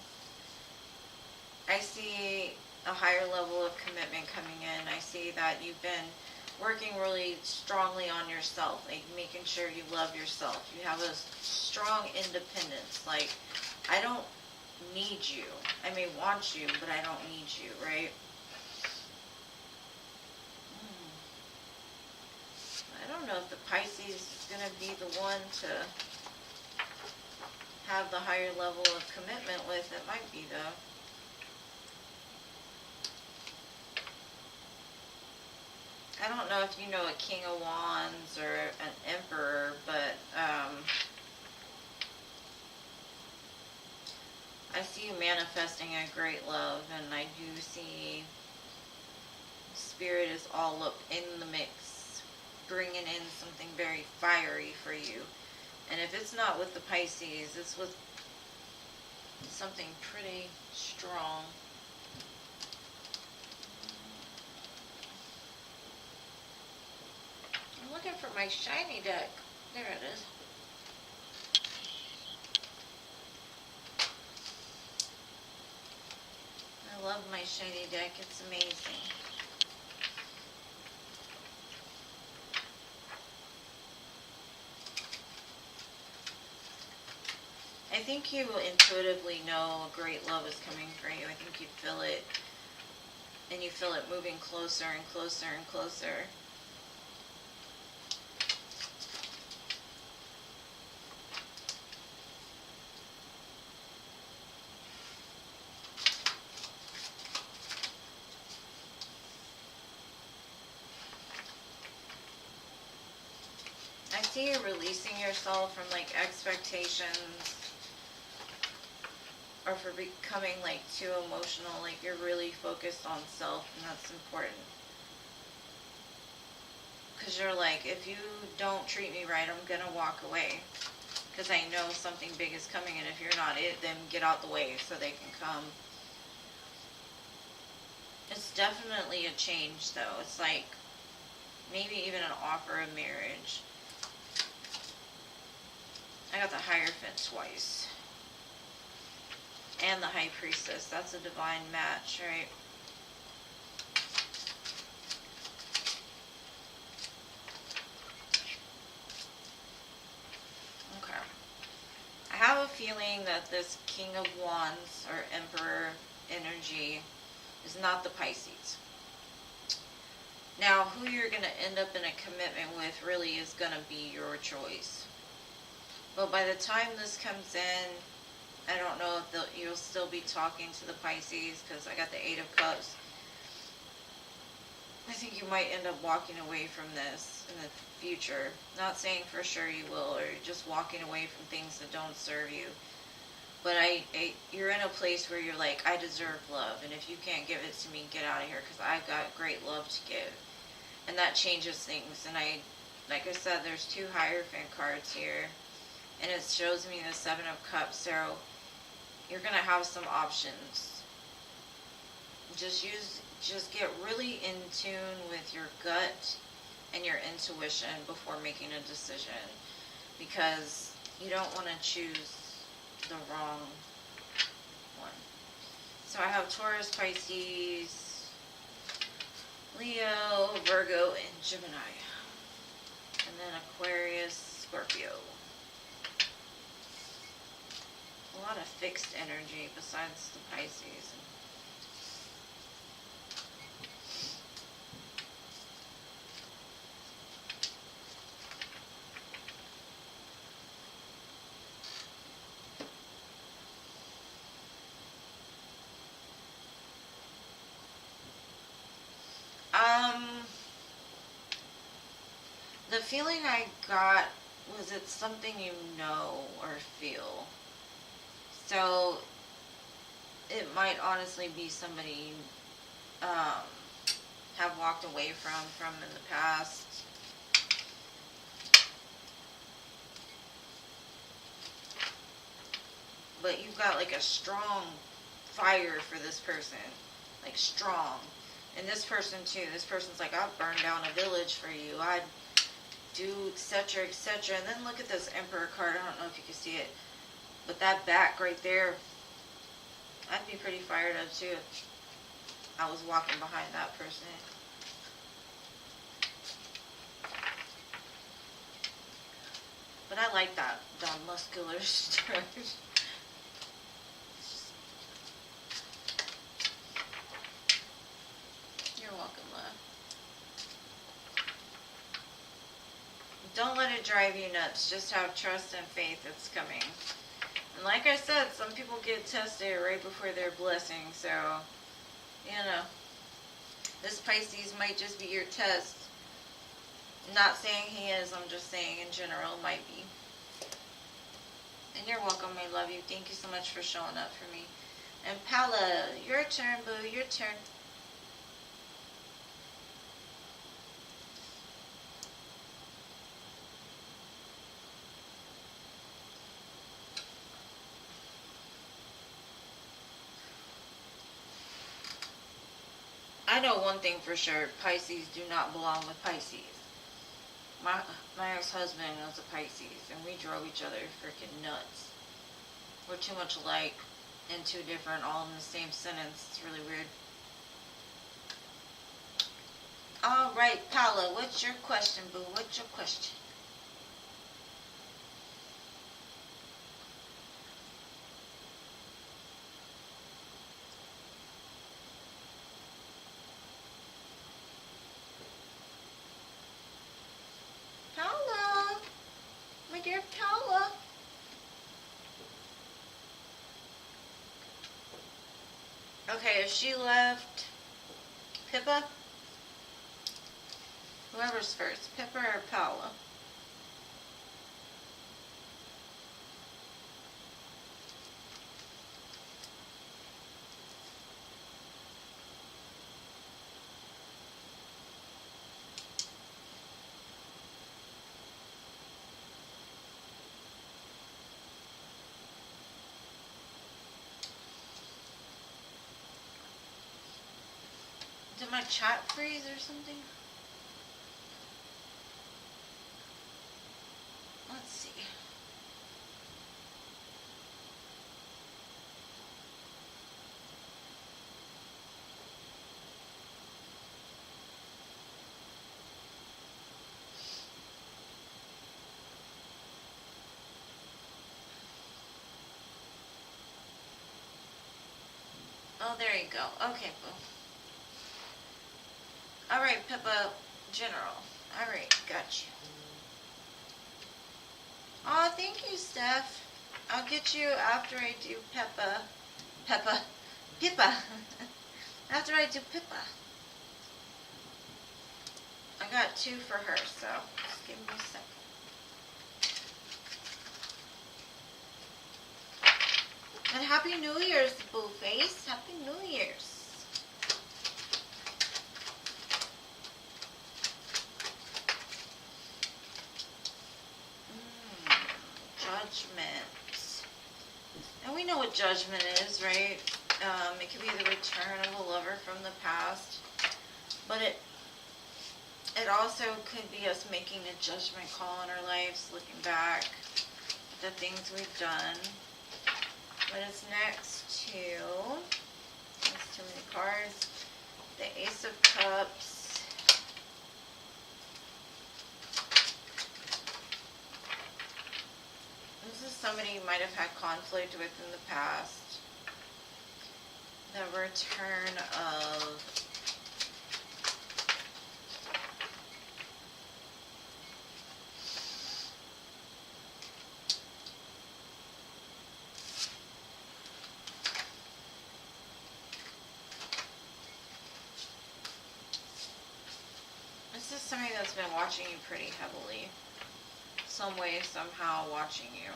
I see a higher level of commitment coming in. I see that you've been working really strongly on yourself, like making sure you love yourself. You have a strong independence. Like, I don't need you. I may want you, but I don't need you, right? I don't know if the Pisces is going to be the one to have the higher level of commitment with. It might be, though. I don't know if you know a King of Wands or an Emperor, but I see you manifesting a great love, and I do see Spirit is all up in the mix, bringing in something very fiery for you. And if it's not with the Pisces, it's with something pretty strong. I'm looking for my shiny deck. There it is. I love my shiny deck. It's amazing. I think you intuitively know a great love is coming for you. I think you feel it, and you feel it moving closer and closer and closer. I see you releasing yourself from, like, expectations, or for becoming, like, too emotional. Like, you're really focused on self, and that's important. Because you're like, if you don't treat me right, I'm gonna walk away. Because I know something big is coming, and if you're not it, then get out the way so they can come. It's definitely a change, though. It's like, maybe even an offer of marriage. I got the Hierophant twice. And the High Priestess. That's a divine match, right? Okay. I have a feeling that this King of Wands or Emperor energy is not the Pisces. Now, who you're going to end up in a commitment with really is going to be your choice. But by the time this comes in, I don't know if you'll still be talking to the Pisces, because I got the Eight of Cups. I think you might end up walking away from this in the future. Not saying for sure you will, or just walking away from things that don't serve you. But you're in a place where you're like, I deserve love, and if you can't give it to me, get out of here, because I've got great love to give. And that changes things. And like I said, there's two Hierophant cards here, and it shows me the Seven of Cups. So you're going to have some options. Just get really in tune with your gut and your intuition before making a decision, because you don't want to choose the wrong one. So I have Taurus, Pisces, Leo, Virgo, and Gemini. And then Aquarius, Scorpio. A lot of fixed energy besides the Pisces. The feeling I got was it's something you know or feel. So it might honestly be somebody you have walked away from in the past. But you've got like a strong fire for this person. Like strong. And this person too. This person's like, I'll burn down a village for you. I'd do etc. etc. And then look at this Emperor card. I don't know if you can see it. But that back right there, I'd be pretty fired up too if I was walking behind that person. But I like that muscular stretch. You're welcome, love. Don't let it drive you nuts. Just have trust and faith it's coming. And like I said, some people get tested right before their blessing. So, you know, this Pisces might just be your test. Not saying he is, I'm just saying in general, might be. And you're welcome, I love you. Thank you so much for showing up for me. And Paula, your turn, boo, your turn. I know one thing for sure, Pisces do not belong with Pisces. My ex-husband was a Pisces, and we drove each other freaking nuts. We're too much alike and too different, all in the same sentence. It's really weird. Alright, Paula, what's your question, boo? What's your question? Paula! My dear Paula! Okay, if she left Pippa? Whoever's first, Pippa or Paula? Did my chat freeze or something? Let's see. Oh, there you go. Okay, boo. Alright, Pippa, General. Alright, got you. Oh, thank you, Steph. I'll get you after I do Pippa. After I do Pippa. I got two for her, so just give me a second. And Happy New Year's, Boo Face. Happy New Year's. Judgment. And we know what judgment is, right? It could be the return of a lover from the past. But it also could be us making a judgment call in our lives, looking back at the things we've done. But it's next to, there's too many cards, the Ace of Cups, this is somebody you might have had conflict with in the past, the return of This is somebody that's been watching you pretty heavily. Some way, somehow watching you.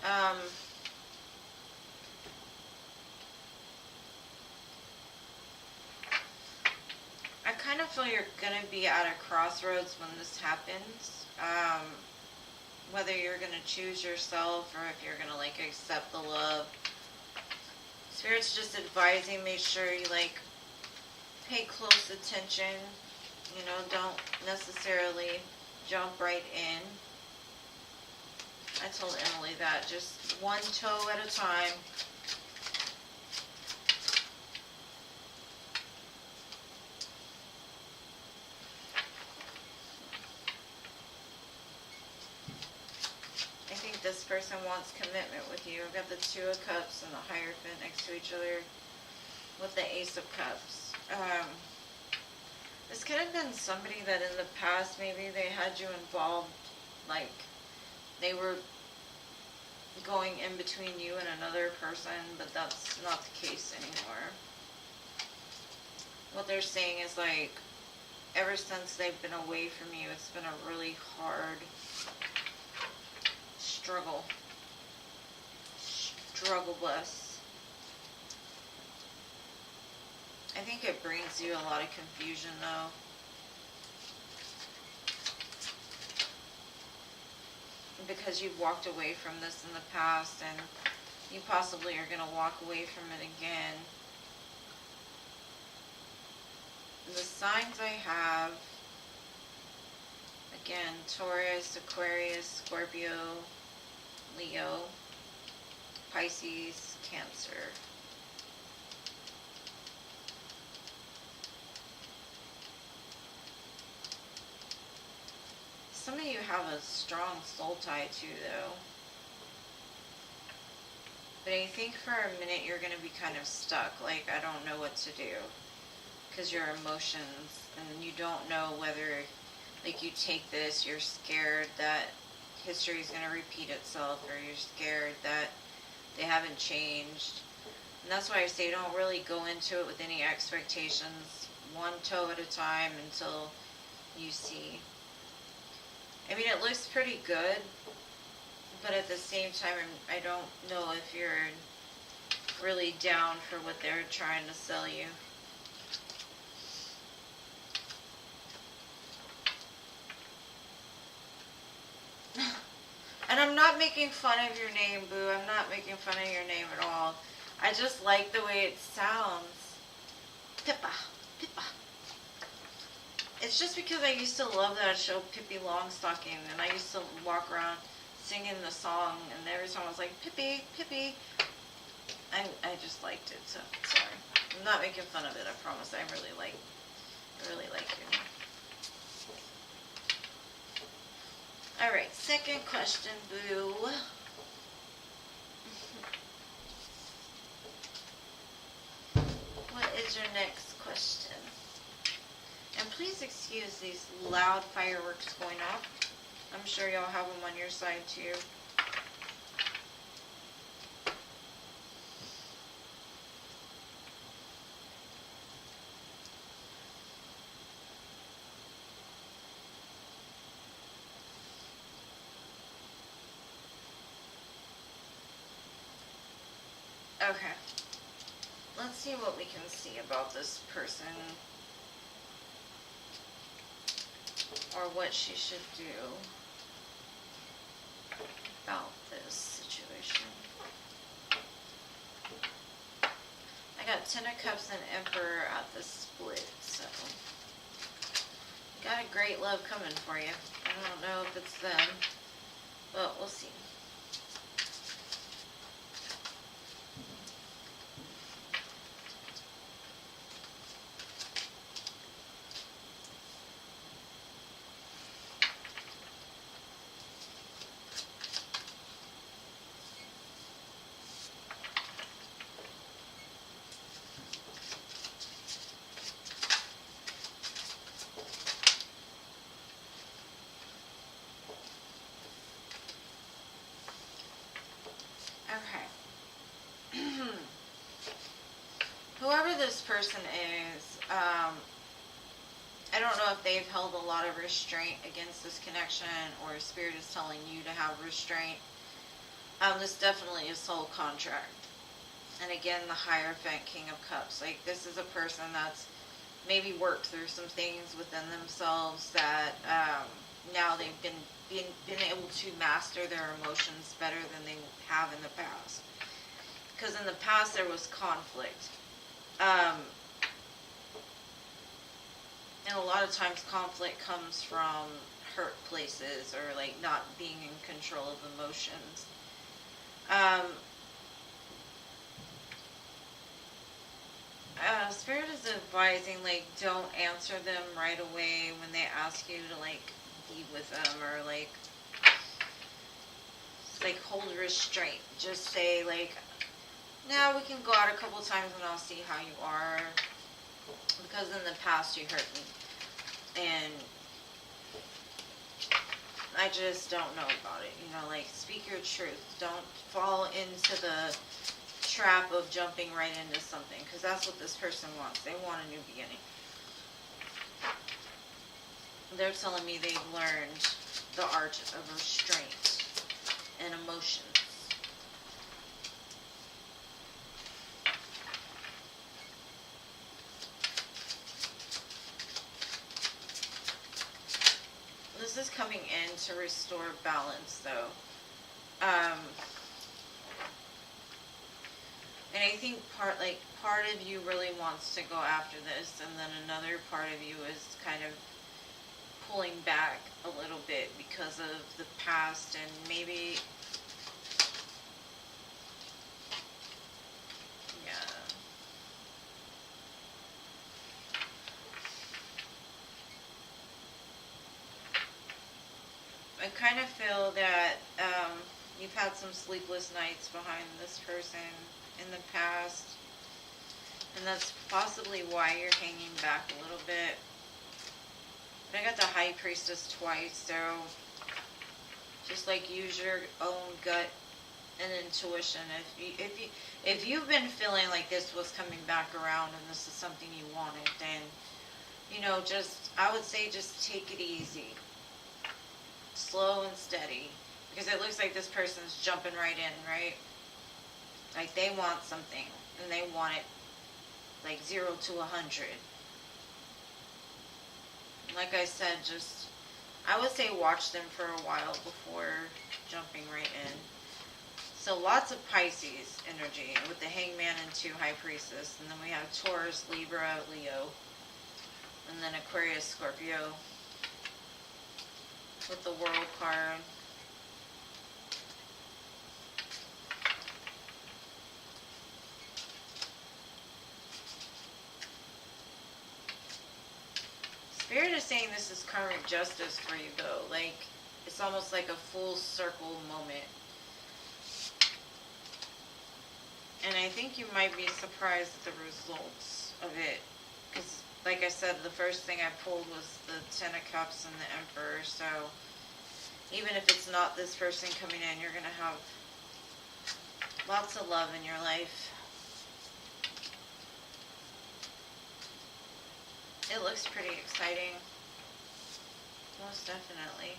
I kind of feel you're going to be at a crossroads when this happens. Whether you're going to choose yourself or if you're going to, like, accept the love. Spirit's just advising, make sure you, like, pay close attention. You know, don't necessarily jump right in. I told Emily that, just one toe at a time. I think this person wants commitment with you. I've got the Two of Cups and the Hierophant next to each other with the Ace of Cups. This could have been somebody that in the past, maybe they had you involved, like they were going in between you and another person, but that's not the case anymore. What they're saying is, like, ever since they've been away from you, it's been a really hard struggle bus. I think it brings you a lot of confusion, though. Because you've walked away from this in the past, and you possibly are going to walk away from it again. The signs I have, again, Taurus, Aquarius, Scorpio, Leo, Pisces, Cancer. Some of you have a strong soul tie too, though. But I think for a minute you're going to be kind of stuck, like, I don't know what to do. Because your emotions, and you don't know whether, like, you take this, you're scared that history is going to repeat itself, or you're scared that they haven't changed. And that's why I say don't really go into it with any expectations, one toe at a time until you see. I mean, it looks pretty good, but at the same time, I don't know if you're really down for what they're trying to sell you. And I'm not making fun of your name, Boo. I'm not making fun of your name at all. I just like the way it sounds. Pippa. Pippa. It's just because I used to love that show, Pippi Longstocking, and I used to walk around singing the song, and every time I was like, Pippi, Pippi. I just liked it, so sorry. I'm not making fun of it, I promise. I really like your name. Alright, second question, Boo. What is your next question? And please excuse these loud fireworks going off. I'm sure y'all have them on your side too. Okay. Let's see what we can see about this person. Or what she should do about this situation. I got Ten of Cups and Emperor at the split, so got a great love coming for you. I don't know if it's them, but we'll see. Whoever this person is, I don't know if they've held a lot of restraint against this connection, or Spirit is telling you to have restraint. This definitely is soul contract. And again, the Hierophant, King of Cups. Like, this is a person that's maybe worked through some things within themselves that now they've been able to master their emotions better than they have in the past. Because in the past there was conflict. And a lot of times conflict comes from hurt places, or like not being in control of emotions. Spirit is advising, like, don't answer them right away when they ask you to, like, be with them, or like hold restraint. Just say, like, no, we can go out a couple times and I'll see how you are, because in the past you hurt me, and I just don't know about it. You know, like, speak your truth. Don't fall into the trap of jumping right into something, because that's what this person wants. They want a new beginning. They're telling me they've learned the art of restraint and emotions. This is coming in to restore balance, though. And I think part of you really wants to go after this, and then another part of you is kind of pulling back a little bit because of the past, and maybe, yeah. I kind of feel that you've had some sleepless nights behind this person in the past, and that's possibly why you're hanging back a little bit. But I got the High Priestess twice, so just like use your own gut and intuition. If you've been feeling like this was coming back around and this is something you wanted, then, you know, I would say just take it easy, slow and steady, because it looks like this person's jumping right in, right? Like, they want something, and they want it like 0 to 100. Like I said, I would say watch them for a while before jumping right in. So lots of Pisces energy with the Hangman and 2 High Priestess. And then we have Taurus, Libra, Leo. And then Aquarius, Scorpio with the World card. Spirit is saying this is karmic justice for you, though. Like, it's almost like a full circle moment. And I think you might be surprised at the results of it. Because, like I said, the first thing I pulled was the Ten of Cups and the Emperor. So, even if it's not this person coming in, you're going to have lots of love in your life. It looks pretty exciting. Most definitely.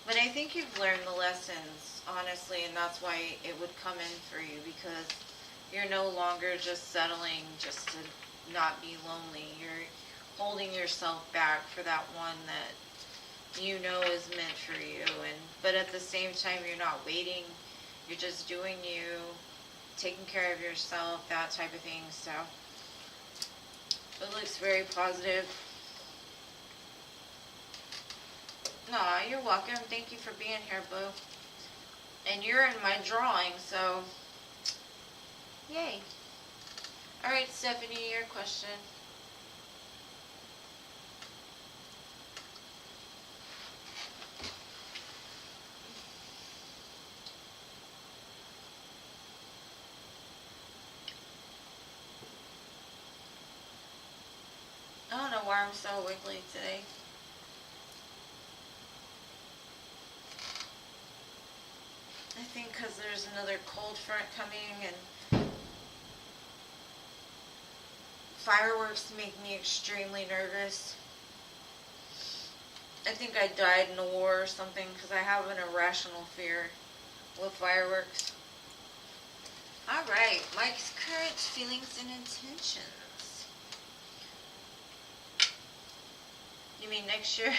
But I think you've learned the lessons, honestly, and that's why it would come in for you, because you're no longer just settling just to not be lonely. You're holding yourself back for that one that you know is meant for you. But at the same time, you're not waiting. You're just doing you, taking care of yourself, that type of thing. So it looks very positive. Aw, you're welcome. Thank you for being here, boo. And you're in my drawing, so yay. Alright, Stephanie, your question. I don't know why I'm so wiggly today. I think because there's another cold front coming, and Fireworks make me extremely nervous. I think I died in a war or something because I have an irrational fear with fireworks. Alright, Mike's current feelings and intentions. You mean next year?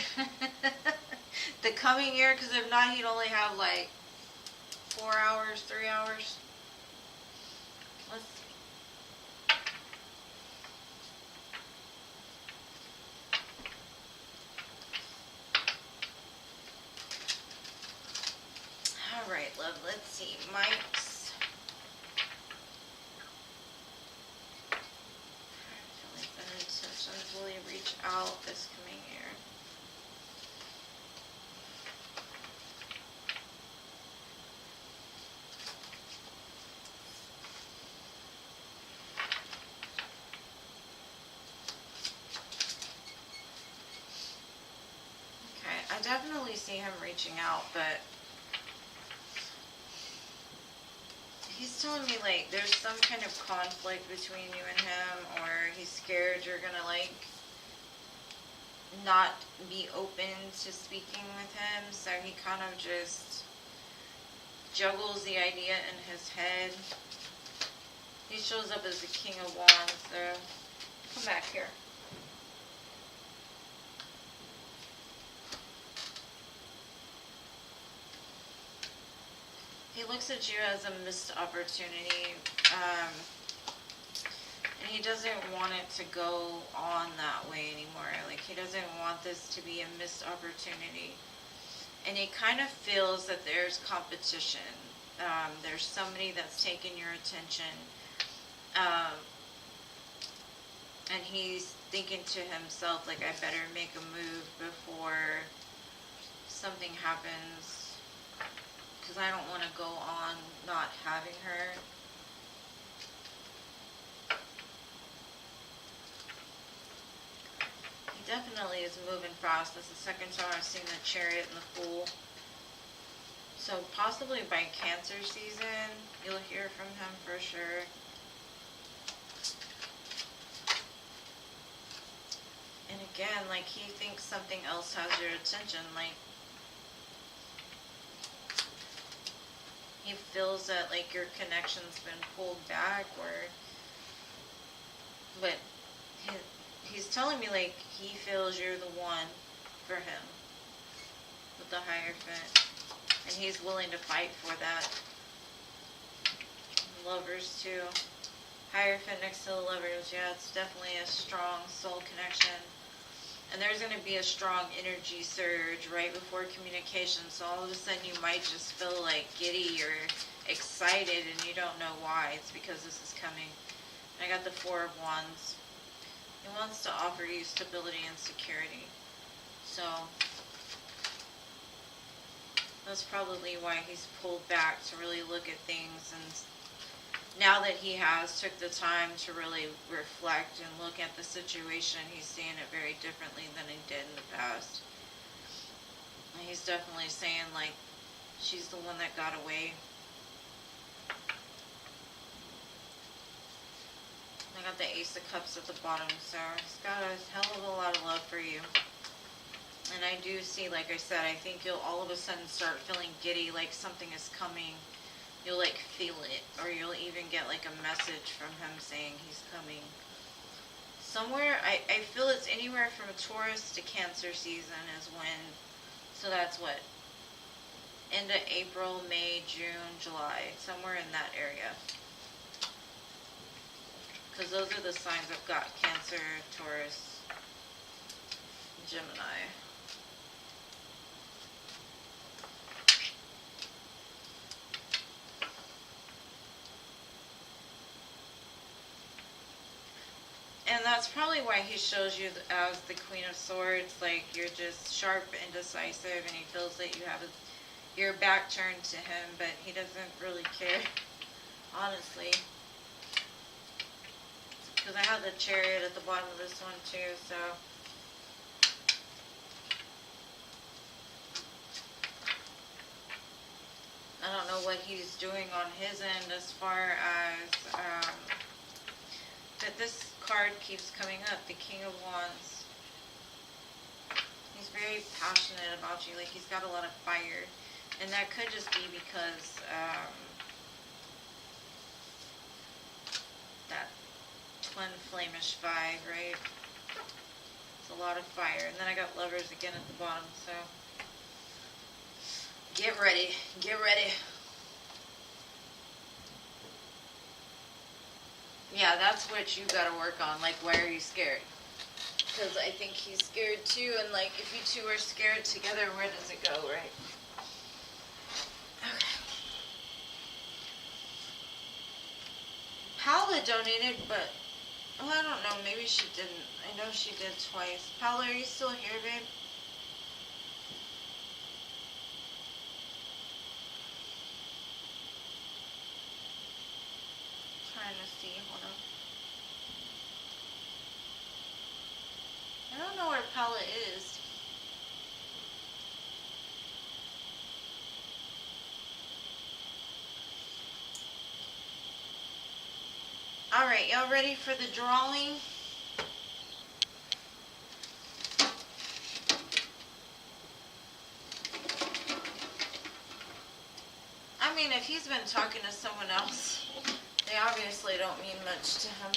The coming year? Because if not, he'd only have like 4 hours, 3 hours. Let's see. Alright, love, let's see. Mike's feelings and intentions. Will he reach out this coming year? Okay, I definitely see him reaching out, but he's telling me, like, there's some kind of conflict between you and him, or he's scared you're gonna, like, not be open to speaking with him, so he kind of just juggles the idea in his head. He shows up as the King of Wands, so come back here. He looks at you as a missed opportunity, and he doesn't want it to go on that way anymore. Like, he doesn't want this to be a missed opportunity. And he kind of feels that there's competition. There's somebody that's taking your attention. And he's thinking to himself, like, I better make a move before something happens. Because I don't want to go on not having her. He definitely is moving fast. That's the second time I've seen the Chariot and the Fool. So possibly by Cancer season, you'll hear from him for sure. And again, like, he thinks something else has your attention. Like, he feels that, like, your connection's been pulled back, but he's telling me, like, he feels you're the one for him with the Hierophant, and he's willing to fight for that. Lovers too. Hierophant next to the Lovers, yeah, it's definitely a strong soul connection. And there's going to be a strong energy surge right before communication. So all of a sudden you might just feel like giddy or excited and you don't know why. It's because this is coming. And I got the Four of Wands. He wants to offer you stability and security. So that's probably why he's pulled back to really look at things. And now that he has took the time to really reflect and look at the situation, he's seeing it very differently than he did in the past. And he's definitely saying, like, she's the one that got away. I got the Ace of Cups at the bottom, so he's got a hell of a lot of love for you. And I do see, like I said, I think you'll all of a sudden start feeling giddy, like something is coming. You'll, like, feel it, or you'll even get, like, a message from him saying he's coming. Somewhere, I feel it's anywhere from Taurus to Cancer season is when, so that's what, end of April, May, June, July, somewhere in that area. Because those are the signs I've got: Cancer, Taurus, Gemini. And that's probably why he shows you as the Queen of Swords, like, you're just sharp and decisive, and he feels that you have your back turned to him, but he doesn't really care, honestly. Because I have the Chariot at the bottom of this one too, so. I don't know what he's doing on his end as far as, but this card keeps coming up, the King of Wands. He's very passionate about you, like he's got a lot of fire. And that could just be because that twin flamish vibe, right? It's a lot of fire. And then I got Lovers again at the bottom, so get ready, get ready. Yeah, that's what you gotta work on. Like, why are you scared? Because I think he's scared too, and like, if you two are scared together, where does it go, right? Okay. Paula donated, but, oh, I don't know, maybe she didn't. I know she did twice. Paula, are you still here, babe? Trying to see, hold on. I don't know where Paula is. Alright, y'all ready for the drawing? I mean, if he's been talking to someone else, they obviously don't mean much to him.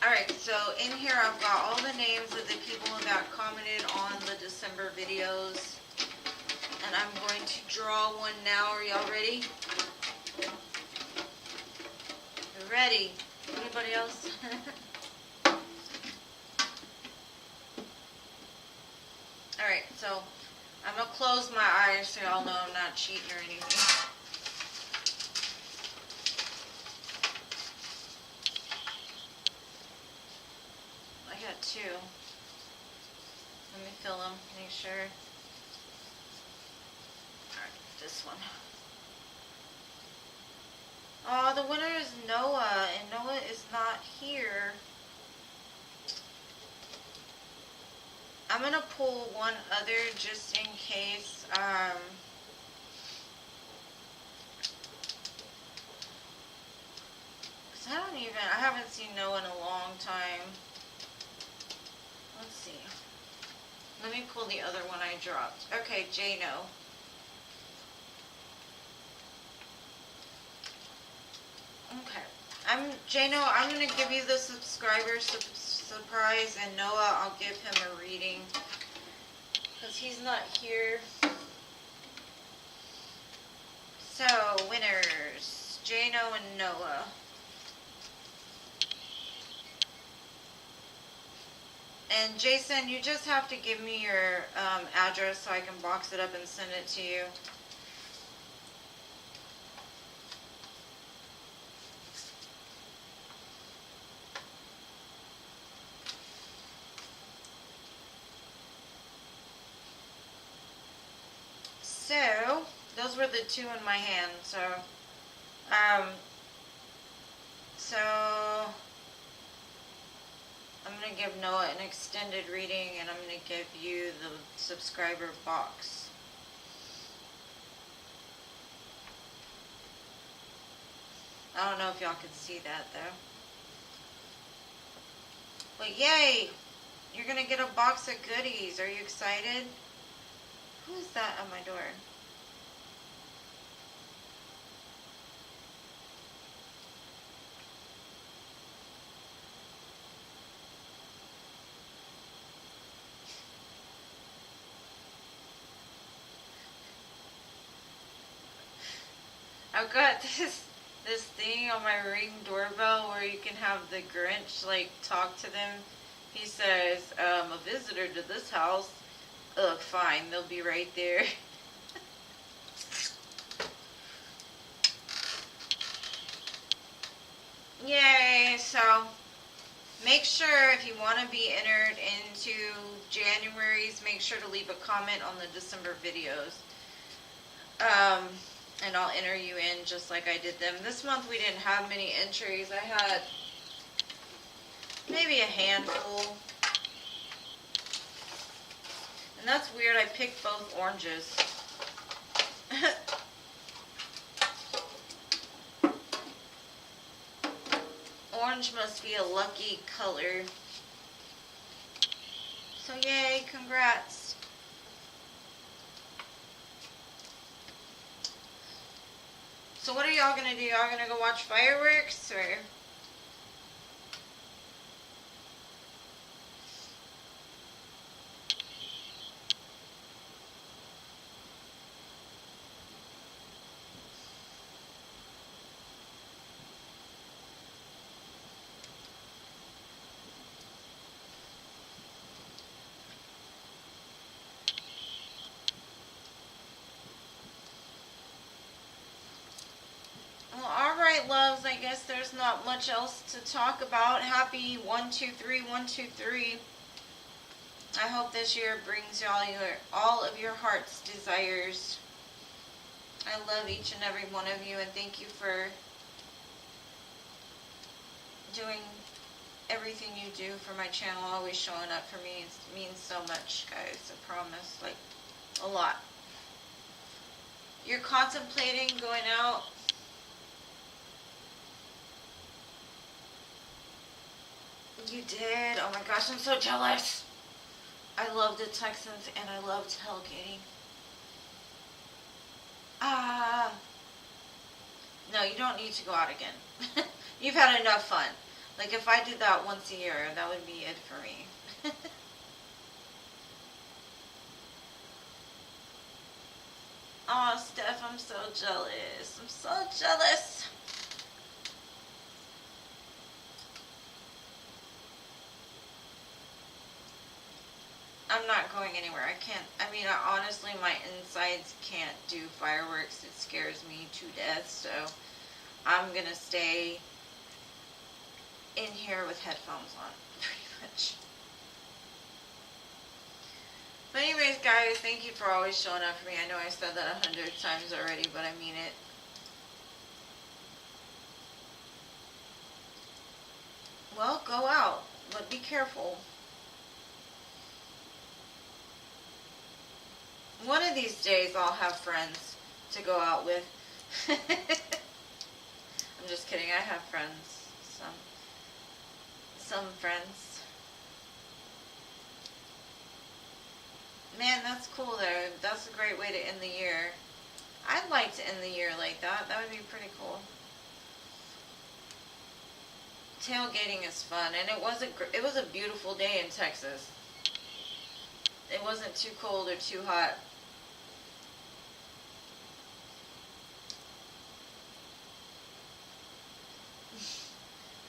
Alright, so in here I've got all the names of the people that commented on the December videos. And I'm going to draw one now. Are y'all ready? You're ready. Anybody else? Alright, so I'm going to close my eyes so y'all know I'm not cheating or anything. I got two. Let me fill them, make sure. Alright, this one. Oh, the winner is Noah, and Noah is not here. I'm gonna pull one other just in case. I haven't seen Noah in a long time. Let's see. Let me pull the other one I dropped. Okay, Jano. Okay. Jano, I'm going to give you the subscriber surprise, and Noah, I'll give him a reading. Because he's not here. So, winners. Jano and Noah. And Jason, you just have to give me your address so I can box it up and send it to you. So, those were the two in my hand. So, I'm going to give Noah an extended reading, and I'm going to give you the subscriber box. I don't know if y'all can see that, though. But yay! You're going to get a box of goodies. Are you excited? Who's that at my door? I've got this thing on my Ring doorbell where you can have the Grinch like talk to them. He says, a visitor to this house. Ugh, fine, they'll be right there. Yay! So make sure if you want to be entered into January's, make sure to leave a comment on the December videos. And I'll enter you in just like I did them. This month we didn't have many entries. I had maybe a handful. And that's weird, I picked both oranges. Orange must be a lucky color. So yay, congrats. So what are y'all gonna do? Y'all gonna go watch fireworks or? Well, alright, loves, I guess there's not much else to talk about. Happy 123, 123. I hope this year brings y'all all of your heart's desires. I love each and every one of you, and thank you for doing everything you do for my channel, always showing up for me. It means so much, guys, I promise, like, a lot. You're contemplating going out. You did? Oh my gosh, I'm so jealous. I love the Texans and I love tailgating. No, you don't need to go out again. You've had enough fun. Like, if I did that once a year, that would be it for me. Aw, Steph, I'm so jealous. I'm so jealous. I'm not going anywhere. I can't, I mean, honestly, my insides can't do fireworks. It scares me to death, so I'm gonna stay in here with headphones on, pretty much. But anyways, guys, thank you for always showing up for me. I know I said that 100 times already, but I mean it. Well, go out, but be careful. One of these days I'll have friends to go out with. I'm just kidding, I have friends. Some friends. Man, that's cool though. That's a great way to end the year. I'd like to end the year like that. That would be pretty cool. Tailgating is fun, and it was a beautiful day in Texas. It wasn't too cold or too hot.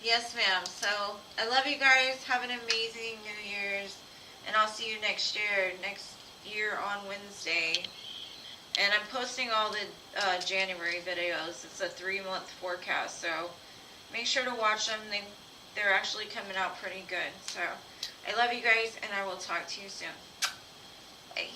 Yes, ma'am. So, I love you guys. Have an amazing New Year's. And I'll see you next year on Wednesday. And I'm posting all the January videos. It's a 3-month forecast. So, make sure to watch them. They're actually coming out pretty good. So, I love you guys, and I will talk to you soon. Bye.